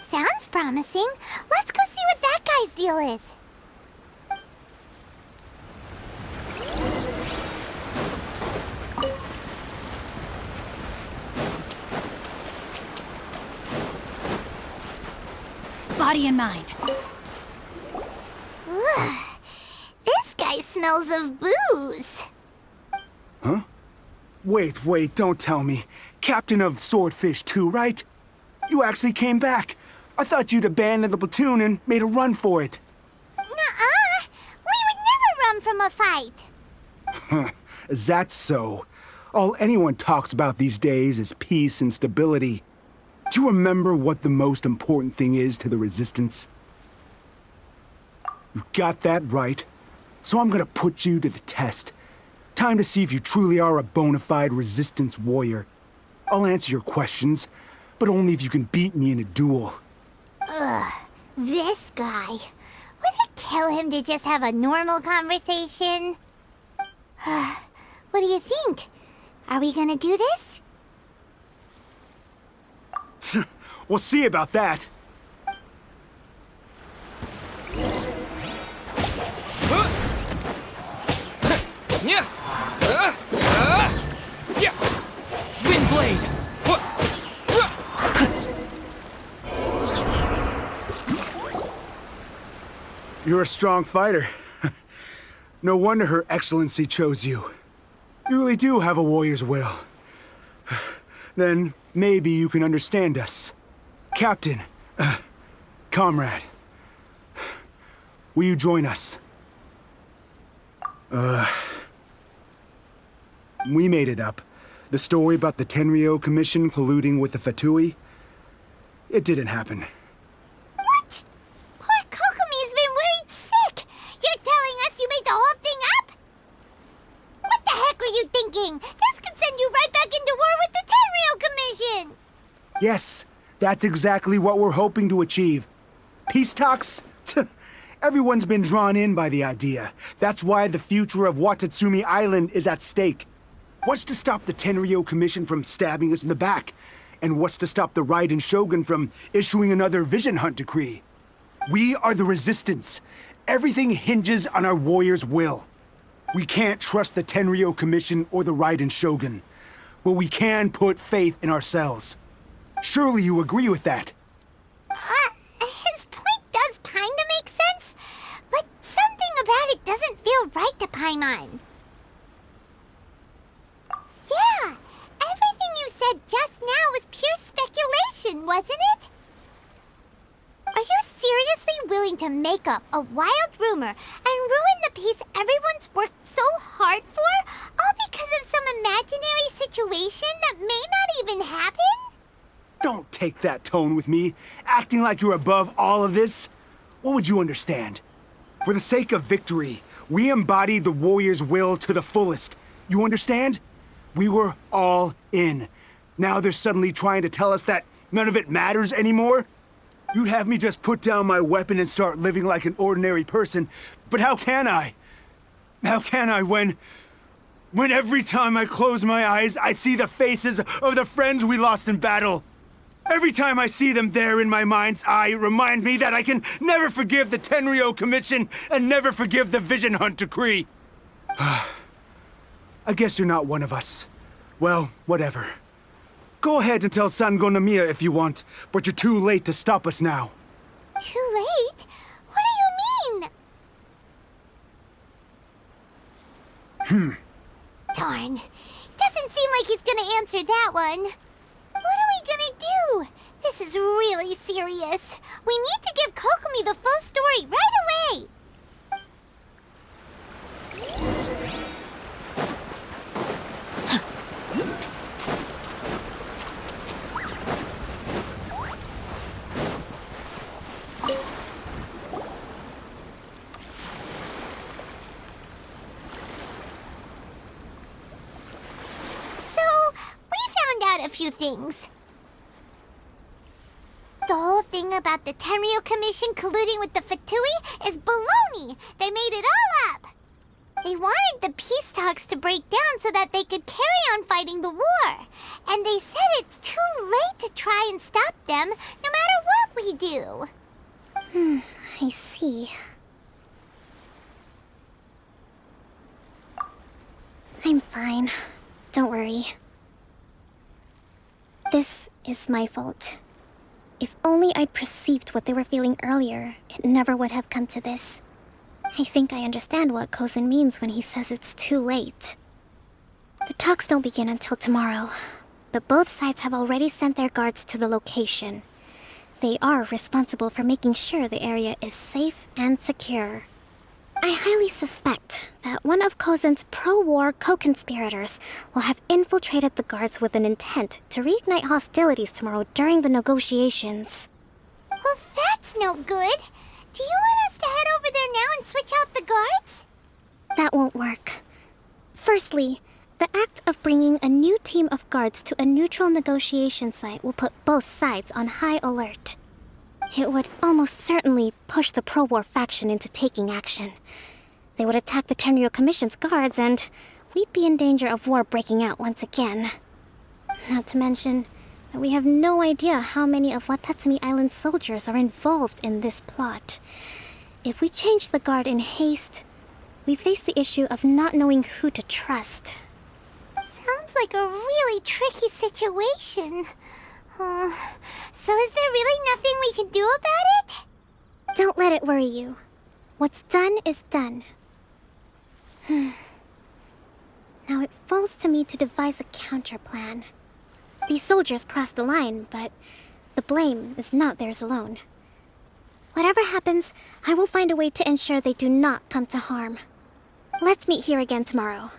S1: Sounds promising. Let's go see what that guy's deal is.
S6: Body and mind.
S1: Ugh. This guy smells of booze.
S19: Huh? Wait, don't tell me. Captain of Swordfish 2, right? You actually came back. I thought you'd abandoned the platoon and made a run for it.
S1: Nuh-uh. We would never run from a fight.
S19: Is that so? All anyone talks about these days is peace and stability. Do you remember what the most important thing is to the Resistance? You got that right. So I'm gonna put you to the test. Time to see if you truly are a bona fide Resistance warrior. I'll answer your questions, but only if you can beat me in a duel.
S1: Ugh, this guy. Would it kill him to just have a normal conversation? What do you think? Are we gonna do this?
S19: We'll see about that.
S7: Wind blade!
S19: You're a strong fighter. No wonder Her Excellency chose you. You really do have a warrior's will. Then maybe you can understand us. Captain, comrade, will you join us? We made it up. The story about the Tenryou Commission colluding with the Fatui, it didn't happen.
S1: What? Poor Kokomi's been worried sick. You're telling us you made the whole thing up? What the heck were you thinking? This could send you right back into war with the Tenryou Commission.
S19: Yes, that's exactly what we're hoping to achieve. Peace talks? Everyone's been drawn in by the idea. That's why the future of Watatsumi Island is at stake. What's to stop the Tenryou Commission from stabbing us in the back? And what's to stop the Raiden Shogun from issuing another Vision Hunt decree? We are the Resistance. Everything hinges on our warrior's will. We can't trust the Tenryou Commission or the Raiden Shogun, but we can put faith in ourselves. Surely you agree with that?
S1: His point does kinda make sense, but something about it doesn't feel right to Paimon. Yeah, everything you said just now was pure speculation, wasn't it? Are you seriously willing to make up a wild rumor and ruin the peace everyone's worked so hard for, all because of some imaginary situation that may not even happen?
S19: Don't take that tone with me, acting like you're above all of this. What would you understand? For the sake of victory, we embodied the warrior's will to the fullest. You understand? We were all in. Now they're suddenly trying to tell us that none of it matters anymore? You'd have me just put down my weapon and start living like an ordinary person, but how can I? How can I when every time I close my eyes, I see the faces of the friends we lost in battle? Every time I see them there in my mind's eye, it reminds me that I can never forgive the Tenryou Commission and never forgive the Vision Hunt decree. I guess you're not one of us. Well, whatever. Go ahead and tell Sango Namiya if you want, but you're too late to stop us now.
S1: Too late? What do you mean? Darn. Doesn't seem like he's gonna answer that one. What are we gonna do? This is really serious. We need to give Kokomi the full story right away. a few things. The whole thing about the Tenryo Commission colluding with the Fatui is baloney. They made it all up. They wanted the peace talks to break down so that they could carry on fighting the war. And they said it's too late to try and stop them, no matter what we do.
S12: I see. I'm fine. Don't worry. This is my fault. If only I'd perceived what they were feeling earlier, it never would have come to this. I think I understand what Kozin means when he says it's too late. The talks don't begin until tomorrow, but both sides have already sent their guards to the location. They are responsible for making sure the area is safe and secure. I highly suspect that one of Kozin's pro-war co-conspirators will have infiltrated the guards with an intent to reignite hostilities tomorrow during the negotiations.
S1: Well, that's no good. Do you want us to head over there now and switch out the guards?
S12: That won't work. Firstly, the act of bringing a new team of guards to a neutral negotiation site will put both sides on high alert. It would almost certainly push the pro-war faction into taking action. They would attack the Tenryo Commission's guards, and we'd be in danger of war breaking out once again. Not to mention that we have no idea how many of Watatsumi Island's soldiers are involved in this plot. If we change the guard in haste, we face the issue of not knowing who to trust.
S1: Sounds like a really tricky situation. So is there really nothing we can do about it?
S12: Don't let it worry you. What's done is done. Now it falls to me to devise a counter plan. These soldiers crossed the line, but the blame is not theirs alone. Whatever happens, I will find a way to ensure they do not come to harm. Let's meet here again tomorrow.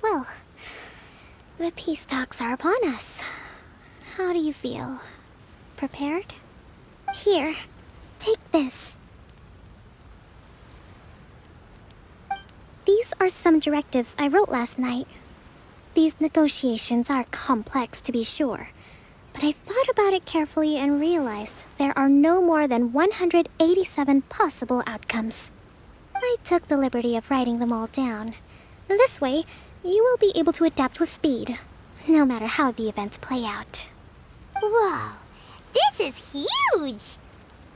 S12: Well, the peace talks are upon us. How do you feel? Prepared? Here, take this. These are some directives I wrote last night. These negotiations are complex, to be sure, but I thought about it carefully and realized there are no more than 187 possible outcomes. I took the liberty of writing them all down. This way, you will be able to adapt with speed, no matter how the events play out.
S1: Whoa, this is huge!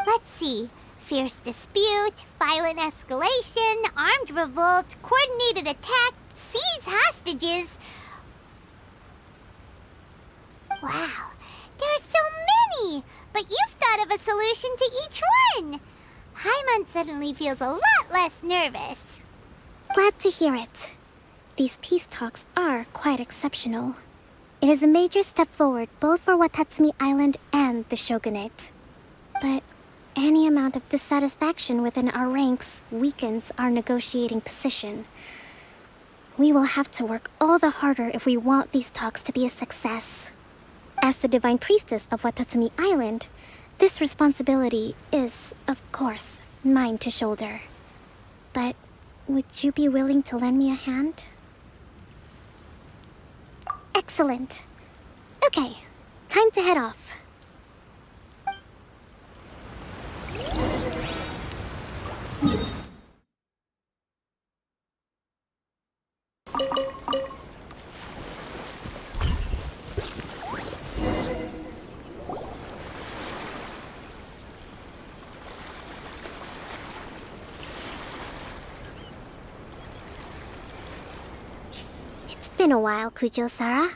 S1: Let's see. Fierce dispute, violent escalation, armed revolt, coordinated attack, seize hostages. Wow, there are so many! But you've thought of a solution to each one! Paimon suddenly feels a lot less nervous.
S12: Glad to hear it. These peace talks are quite exceptional. It is a major step forward both for Watatsumi Island and the Shogunate. But any amount of dissatisfaction within our ranks weakens our negotiating position. We will have to work all the harder if we want these talks to be a success. As the Divine Priestess of Watatsumi Island, this responsibility is, of course, mine to shoulder. But would you be willing to lend me a hand? Excellent. Okay, time to head off. been a while, Kujo-Sara.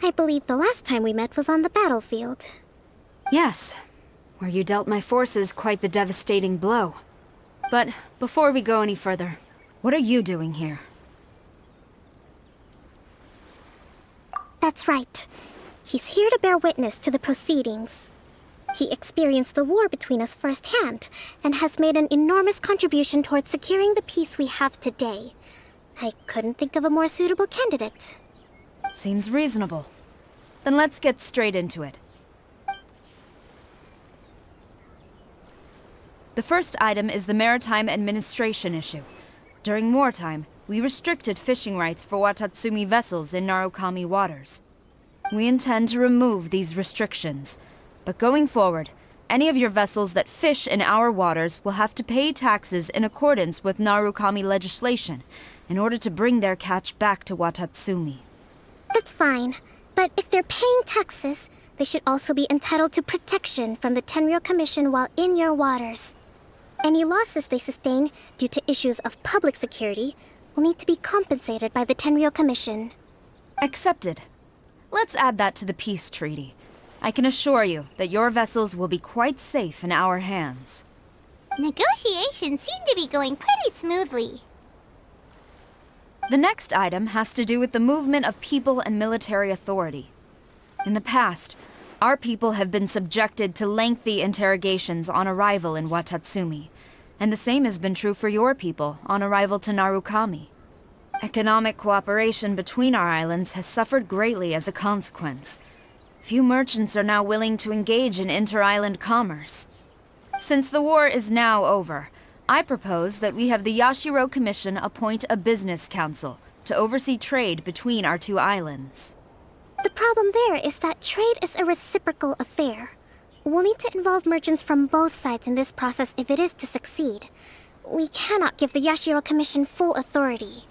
S12: I believe the last time we met was on the battlefield.
S20: Yes, where you dealt my forces quite the devastating blow. But before we go any further, what are you doing here?
S12: That's right. He's here to bear witness to the proceedings. He experienced the war between us firsthand, and has made an enormous contribution towards securing the peace we have today. I couldn't think of a more suitable candidate.
S20: Seems reasonable. Then let's get straight into it. The first item is the maritime administration issue. During wartime, we restricted fishing rights for Watatsumi vessels in Narukami waters. We intend to remove these restrictions, but going forward, any of your vessels that fish in our waters will have to pay taxes in accordance with Narukami legislation in order to bring their catch back to Watatsumi.
S12: That's fine, but if they're paying taxes, they should also be entitled to protection from the Tenryou Commission while in your waters. Any losses they sustain due to issues of public security will need to be compensated by the Tenryou Commission.
S20: Accepted. Let's add that to the peace treaty. I can assure you that your vessels will be quite safe in our hands.
S1: Negotiations seem to be going pretty smoothly.
S20: The next item has to do with the movement of people and military authority. In the past, our people have been subjected to lengthy interrogations on arrival in Watatsumi, and the same has been true for your people on arrival to Narukami. Economic cooperation between our islands has suffered greatly as a consequence. Few merchants are now willing to engage in inter-island commerce. Since the war is now over, I propose that we have the Yashiro Commission appoint a business council to oversee trade between our two islands.
S12: The problem there is that trade is a reciprocal affair. We'll need to involve merchants from both sides in this process if it is to succeed. We cannot give the Yashiro Commission full authority.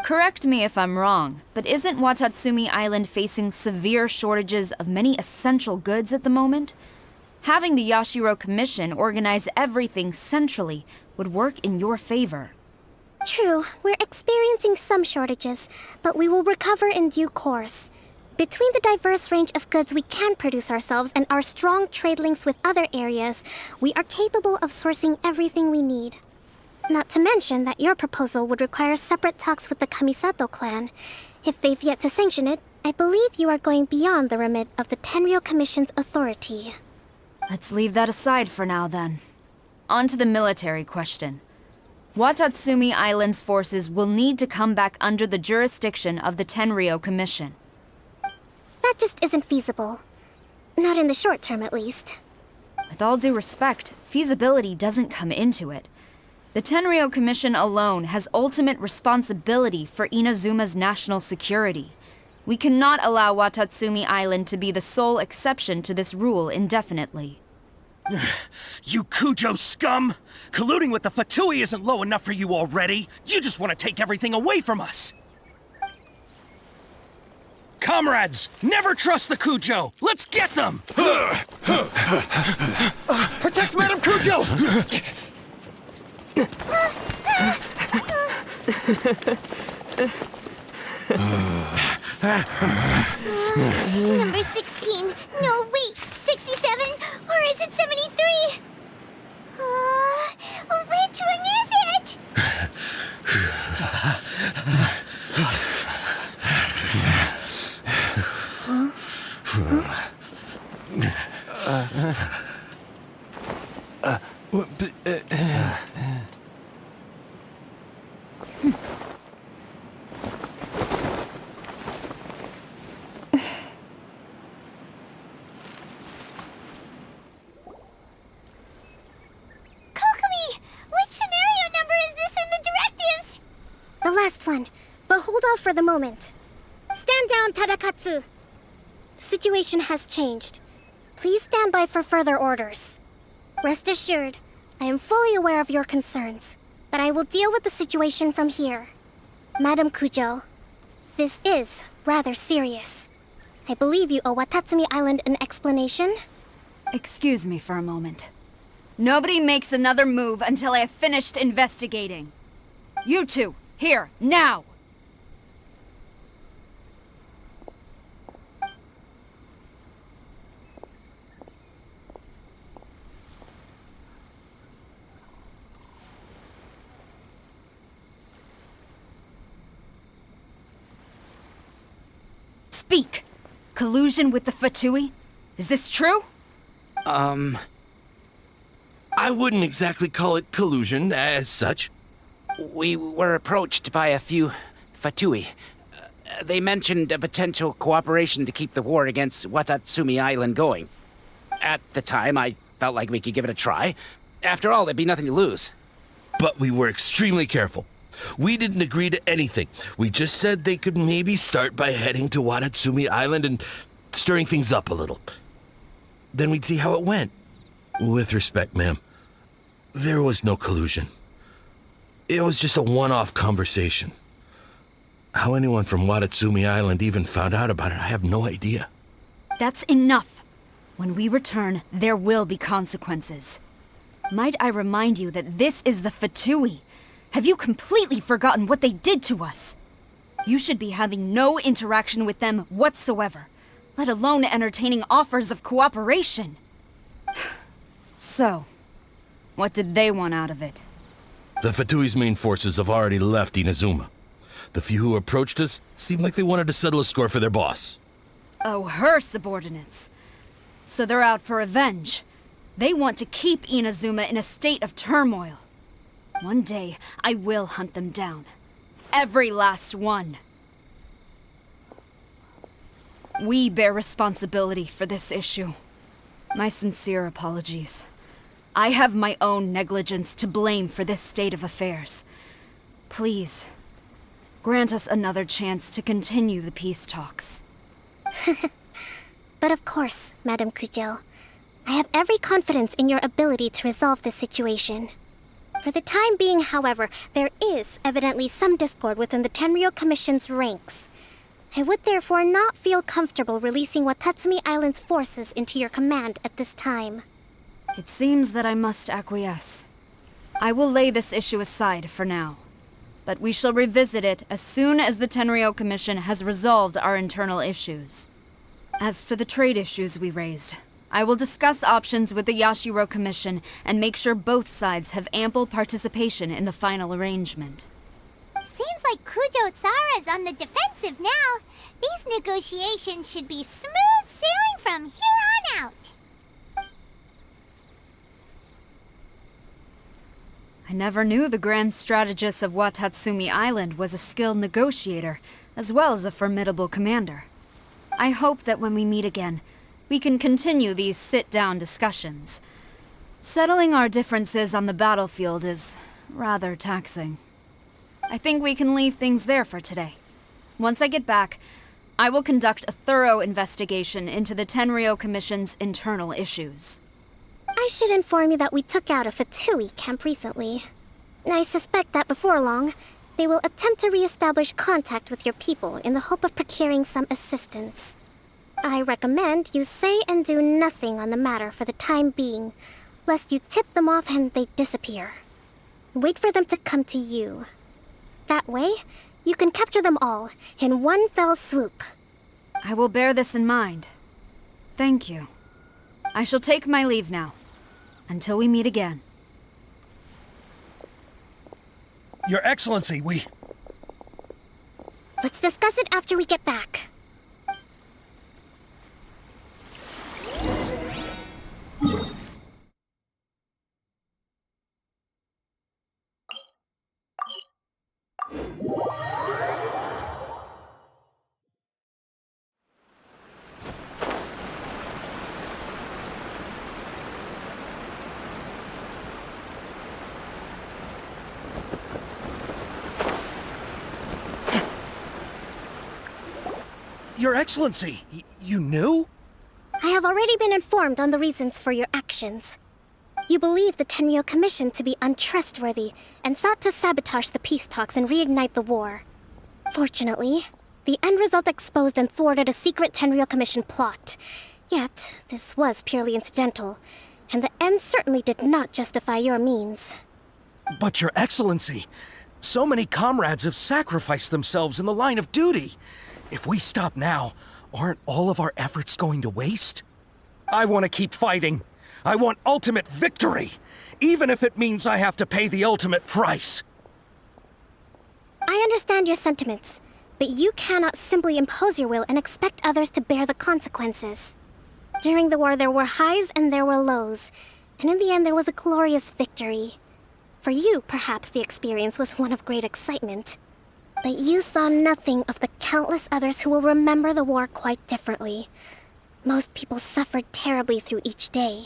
S20: Correct me if I'm wrong, but isn't Watatsumi Island facing severe shortages of many essential goods at the moment? Having the Yashiro Commission organize everything centrally would work in your favor.
S12: True, we're experiencing some shortages, but we will recover in due course. Between the diverse range of goods we can produce ourselves and our strong trade links with other areas, we are capable of sourcing everything we need. Not to mention that your proposal would require separate talks with the Kamisato clan. If they've yet to sanction it, I believe you are going beyond the remit of the Tenryou Commission's authority.
S20: Let's leave that aside for now, then. On to the military question. Watatsumi Island's forces will need to come back under the jurisdiction of the Tenryou Commission.
S12: That just isn't feasible. Not in the short term, at least.
S20: With all due respect, feasibility doesn't come into it. The Tenryou Commission alone has ultimate responsibility for Inazuma's national security. We cannot allow Watatsumi Island to be the sole exception to this rule indefinitely.
S7: You Kujo scum! Colluding with the Fatui isn't low enough for you already. You just want to take everything away from us. Comrades, never trust the Kujo! Let's get them! Protect Madame Kujo!
S1: Number 16. No, wait. 67? Or is it 73? Which one is it?
S12: The last one, but hold off for the moment. Stand down, Tadakatsu! The situation has changed. Please stand by for further orders. Rest assured, I am fully aware of your concerns, but I will deal with the situation from here. Madam Kujo, this is rather serious. I believe you owe Watatsumi Island an explanation.
S20: Excuse me for a moment. Nobody makes another move until I have finished investigating. You two, here, now! Speak! Collusion with the Fatui? Is this true?
S13: I wouldn't exactly call it collusion as such.
S21: We were approached by a few Fatui. They mentioned a potential cooperation to keep the war against Watatsumi Island going. At the time, I felt like we could give it a try. After all, there'd be nothing to lose.
S13: But we were extremely careful. We didn't agree to anything. We just said they could maybe start by heading to Watatsumi Island and stirring things up a little. Then we'd see how it went. With respect, ma'am, there was no collusion. It was just a one-off conversation. How anyone from Watatsumi Island even found out about it, I have no idea.
S20: That's enough. When we return, there will be consequences. Might I remind you that this is the Fatui? Have you completely forgotten what they did to us? You should be having no interaction with them whatsoever, let alone entertaining offers of cooperation. So, what did they want out of it?
S13: The Fatui's main forces have already left Inazuma. The few who approached us seemed like they wanted to settle a score for their boss.
S20: Oh, her subordinates. So they're out for revenge. They want to keep Inazuma in a state of turmoil. One day, I will hunt them down. Every last one. We bear responsibility for this issue. My sincere apologies. I have my own negligence to blame for this state of affairs. Please, grant us another chance to continue the peace talks.
S12: But of course, Madam Kujo. I have every confidence in your ability to resolve this situation. For the time being, however, there is evidently some discord within the Tenryou Commission's ranks. I would therefore not feel comfortable releasing Watatsumi Island's forces into your command at this time.
S20: It seems that I must acquiesce. I will lay this issue aside for now, but we shall revisit it as soon as the Tenryou Commission has resolved our internal issues. As for the trade issues we raised, I will discuss options with the Yashiro Commission and make sure both sides have ample participation in the final arrangement.
S1: Seems like Kujo-sara's on the defensive now. These negotiations should be smooth sailing from here on out.
S20: I never knew the grand strategist of Watatsumi Island was a skilled negotiator, as well as a formidable commander. I hope that when we meet again, we can continue these sit-down discussions. Settling our differences on the battlefield is rather taxing. I think we can leave things there for today. Once I get back, I will conduct a thorough investigation into the Tenryou Commission's internal issues.
S12: I should inform you that we took out a Fatui camp recently. I suspect that before long, they will attempt to re-establish contact with your people in the hope of procuring some assistance. I recommend you say and do nothing on the matter for the time being, lest you tip them off and they disappear. Wait for them to come to you. That way, you can capture them all in one fell swoop.
S20: I will bear this in mind. Thank you. I shall take my leave now. Until we meet again.
S7: Your Excellency,
S12: Let's discuss it after we get back.
S7: Your Excellency, you knew?
S12: I have already been informed on the reasons for your actions. You believe the Tenryou Commission to be untrustworthy and sought to sabotage the peace talks and reignite the war. Fortunately, the end result exposed and thwarted a secret Tenryou Commission plot. Yet, this was purely incidental, and the end certainly did not justify your means.
S7: But Your Excellency, so many comrades have sacrificed themselves in the line of duty. If we stop now, aren't all of our efforts going to waste? I want to keep fighting. I want ultimate victory, even if it means I have to pay the ultimate price.
S12: I understand your sentiments, But you cannot simply impose your will and expect others to bear the consequences. During the war, there were highs and there were lows, and in the end, there was a glorious victory. For you, perhaps the experience was one of great excitement. But you saw nothing of the countless others who will remember the war quite differently. Most people suffered terribly through each day.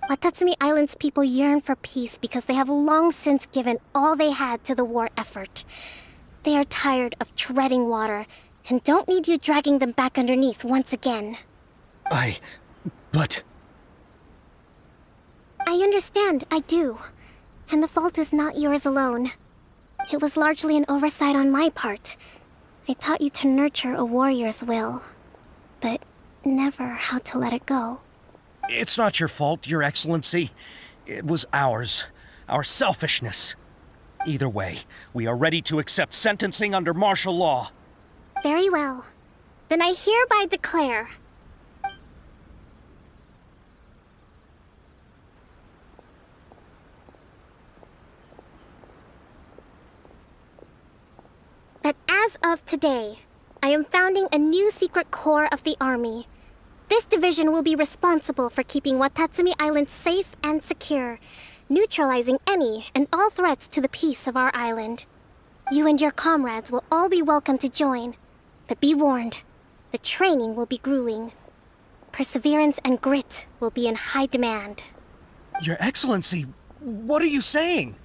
S12: Watatsumi Island's people yearn for peace because they have long since given all they had to the war effort. They are tired of treading water and don't need you dragging them back underneath once again.
S7: But...
S12: I understand, I do. And the fault is not yours alone. It was largely an oversight on my part. I taught you to nurture a warrior's will, but never how to let it go.
S7: It's not your fault, Your Excellency. It was ours. Our selfishness. Either way, we are ready to accept sentencing under martial law.
S12: Very well. Then I hereby declare... that as of today, I am founding a new secret corps of the army. This division will be responsible for keeping Watatsumi Island safe and secure, neutralizing any and all threats to the peace of our island. You and your comrades will all be welcome to join, but be warned, the training will be grueling. Perseverance and grit will be in high demand.
S7: Your Excellency, what are you saying?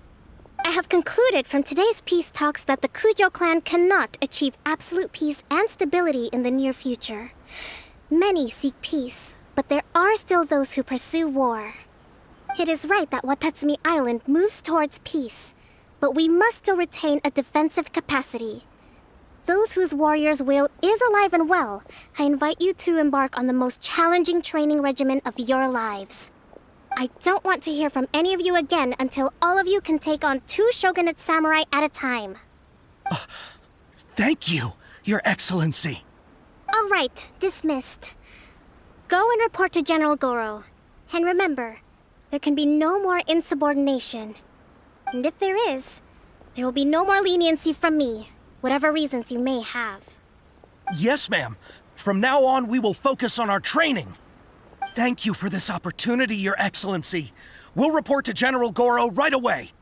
S12: I have concluded from today's peace talks that the Kujo clan cannot achieve absolute peace and stability in the near future. Many seek peace, but there are still those who pursue war. It is right that Watatsumi Island moves towards peace, but we must still retain a defensive capacity. Those whose warrior's will is alive and well, I invite you to embark on the most challenging training regimen of your lives. I don't want to hear from any of you again until all of you can take on 2 shogunate samurai at a time.
S7: Thank you, Your Excellency.
S12: All right, dismissed. Go and report to General Goro. And remember, there can be no more insubordination. And if there is, there will be no more leniency from me, whatever reasons you may have.
S7: Yes, ma'am. From now on, we will focus on our training. Thank you for this opportunity, Your Excellency. We'll report to General Goro right away.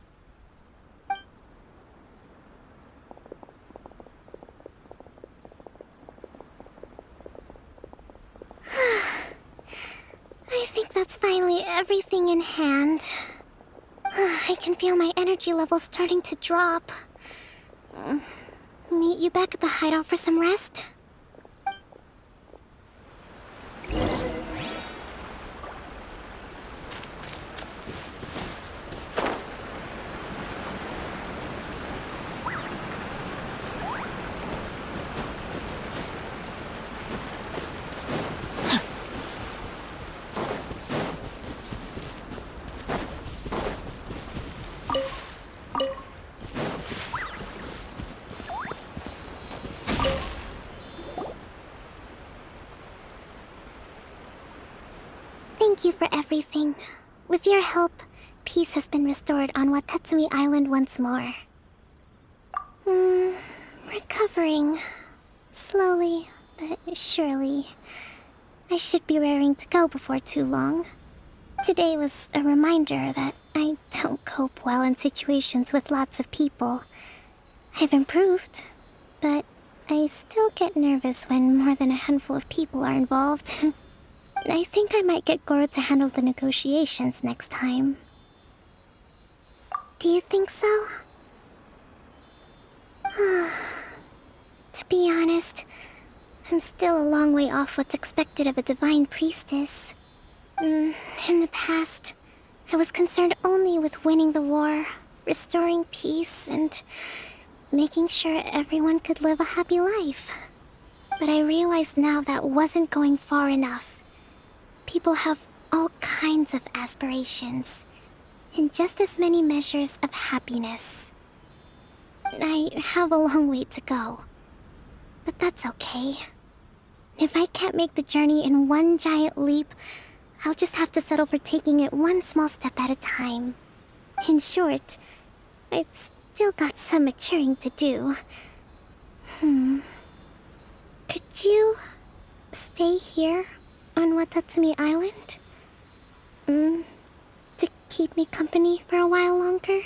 S12: I think that's finally everything in hand. I can feel my energy levels starting to drop. Meet you back at the hideout for some rest? Thank you for everything. With your help, peace has been restored on Watatsumi Island once more. Recovering. Slowly, but surely. I should be raring to go before too long. Today was a reminder that I don't cope well in situations with lots of people. I've improved, but I still get nervous when more than a handful of people are involved. I think I might get Goro to handle the negotiations next time. Do you think so? To be honest, I'm still a long way off what's expected of a divine priestess. In the past, I was concerned only with winning the war, restoring peace, and making sure everyone could live a happy life. But I realize now that wasn't going far enough. People have all kinds of aspirations, and just as many measures of happiness. I have a long way to go, but that's okay. If I can't make the journey in one giant leap, I'll just have to settle for taking it one small step at a time. In short, I've still got some maturing to do. Could you stay here on Watatsumi Island? To keep me company for a while longer?